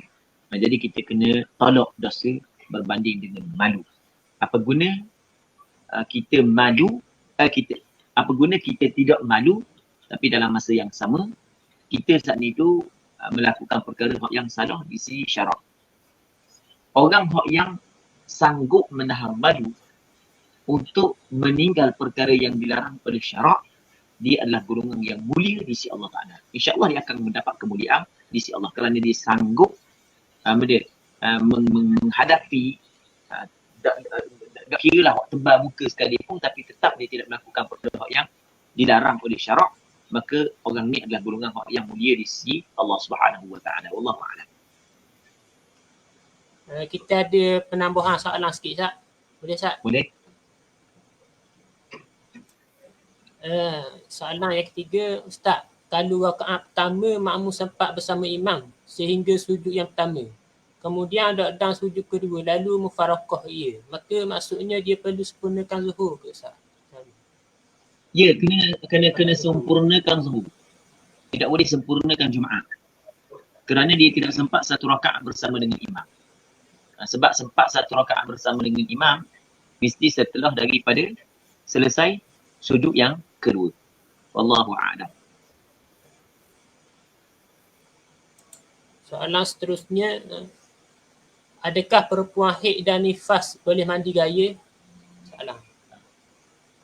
Jadi kita kena tolak dosa berbanding dengan malu. Apa guna kita malu, apa guna kita tidak malu tapi dalam masa yang sama kita saat ni tu melakukan perkara yang salah di sisi syarak. Orang yang sanggup menahan malu untuk meninggal perkara yang dilarang pada syarak, dia adalah golongan yang mulia di sisi Allah Ta'ala. InsyaAllah dia akan mendapat kemuliaan di sisi Allah kerana dia sanggup menghadapi tak kira lah awak tebal muka sekalipun tapi tetap dia tidak melakukan perkara yang dilarang oleh syarak, maka orang ni adalah golongan yang mulia di sisi Allah Subhanahu Wa Ta'ala. Wallahu a'lam. Kita ada penambahan soalan sikit, Ustaz. Boleh, Ustaz? Boleh. Soalan yang ketiga, Ustaz, kalau rakaat pertama makmum sempat bersama imam sehingga sujud yang pertama, kemudian datang sujud kedua lalu mufarakah ia, maka maksudnya dia perlu sempurnakan zuhur ke, Ustaz? Ya, kena sempurnakan zuhur. Tidak boleh sempurnakan Jumaat. Kerana dia tidak sempat satu rakaat bersama dengan imam. Sebab sempat satu rakaat bersama dengan imam mesti setelah daripada selesai sujud yang kedua. Wallahu a'lam. Soalan seterusnya, adakah perempuan haid dan nifas boleh mandi gaya? Soalan.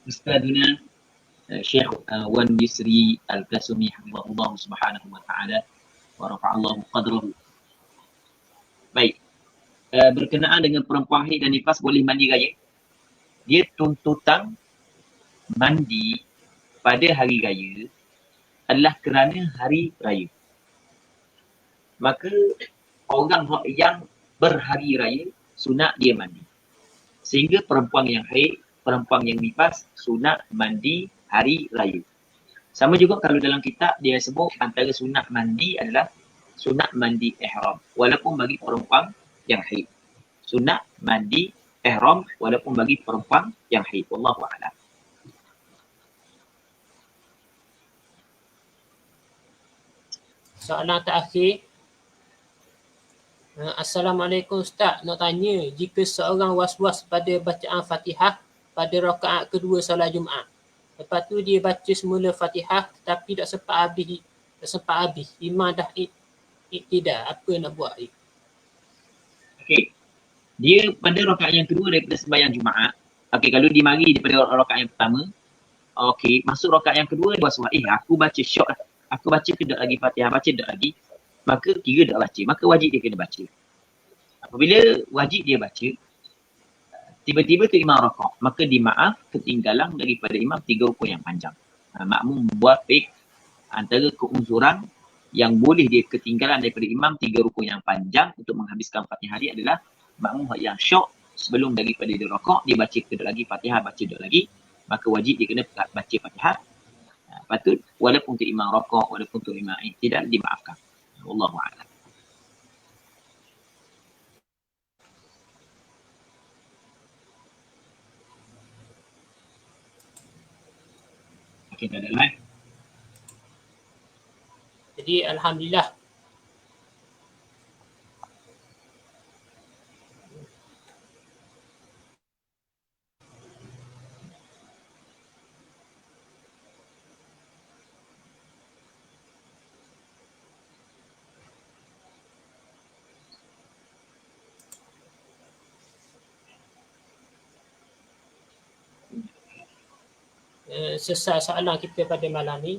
Ustazuna Syekh Wan Yusri Al-Kasumi hafizahullah subhanahu wa ta'ala wa rafa'allahu qadrahu. Baik. Berkenaan dengan perempuan haid dan nifas boleh mandi raya, dia tuntutan mandi pada hari raya adalah kerana hari raya. Maka orang yang berhari raya sunat dia mandi. Sehingga perempuan yang haid, perempuan yang nifas sunat mandi hari raya. Sama juga kalau dalam kitab dia sebut antara sunat mandi adalah sunat mandi ihram walaupun bagi perempuan yang haid. Sunat mandi ihram walaupun bagi perempuan yang haid. Wallahu a'lam. Soalan terakhir. Assalamualaikum Ustaz, nak tanya, jika seorang was-was pada bacaan Fatihah pada rakaat kedua solat Jumaat, lepas tu dia baca semula Fatihah tetapi tak sempat habis, imam dah iktidah, apa nak buat? Okey. Dia pada rakaat yang kedua daripada sembahyang Jumaat. Okey, kalau dia mari daripada rakaat yang pertama, okey, masuk rakaat yang kedua dia was-was, aku baca syok, aku baca ke tak lagi Fatihah, baca tak lagi, maka kira tak baca, maka wajib dia kena baca. Apabila wajib dia baca, tiba-tiba tu imam rakaat, maka dimaaf ketinggalan daripada imam 3 rukun yang panjang. Makmum buat fik antara keuzuran yang boleh dia ketinggalan daripada imam 3 rukun yang panjang untuk menghabiskan Fatihah dia adalah makmum yang syok sebelum daripada dia rakaat, dia baca ke tak lagi Fatihah, baca tak lagi, maka wajib dia kena baca Fatihah. Patut walaupun tu imam rakaat, walaupun tu imam tidak dimaafkan. Wallahu a'lam. Kita ada live. Jadi alhamdulillah selesai soalan kita pada malam ni.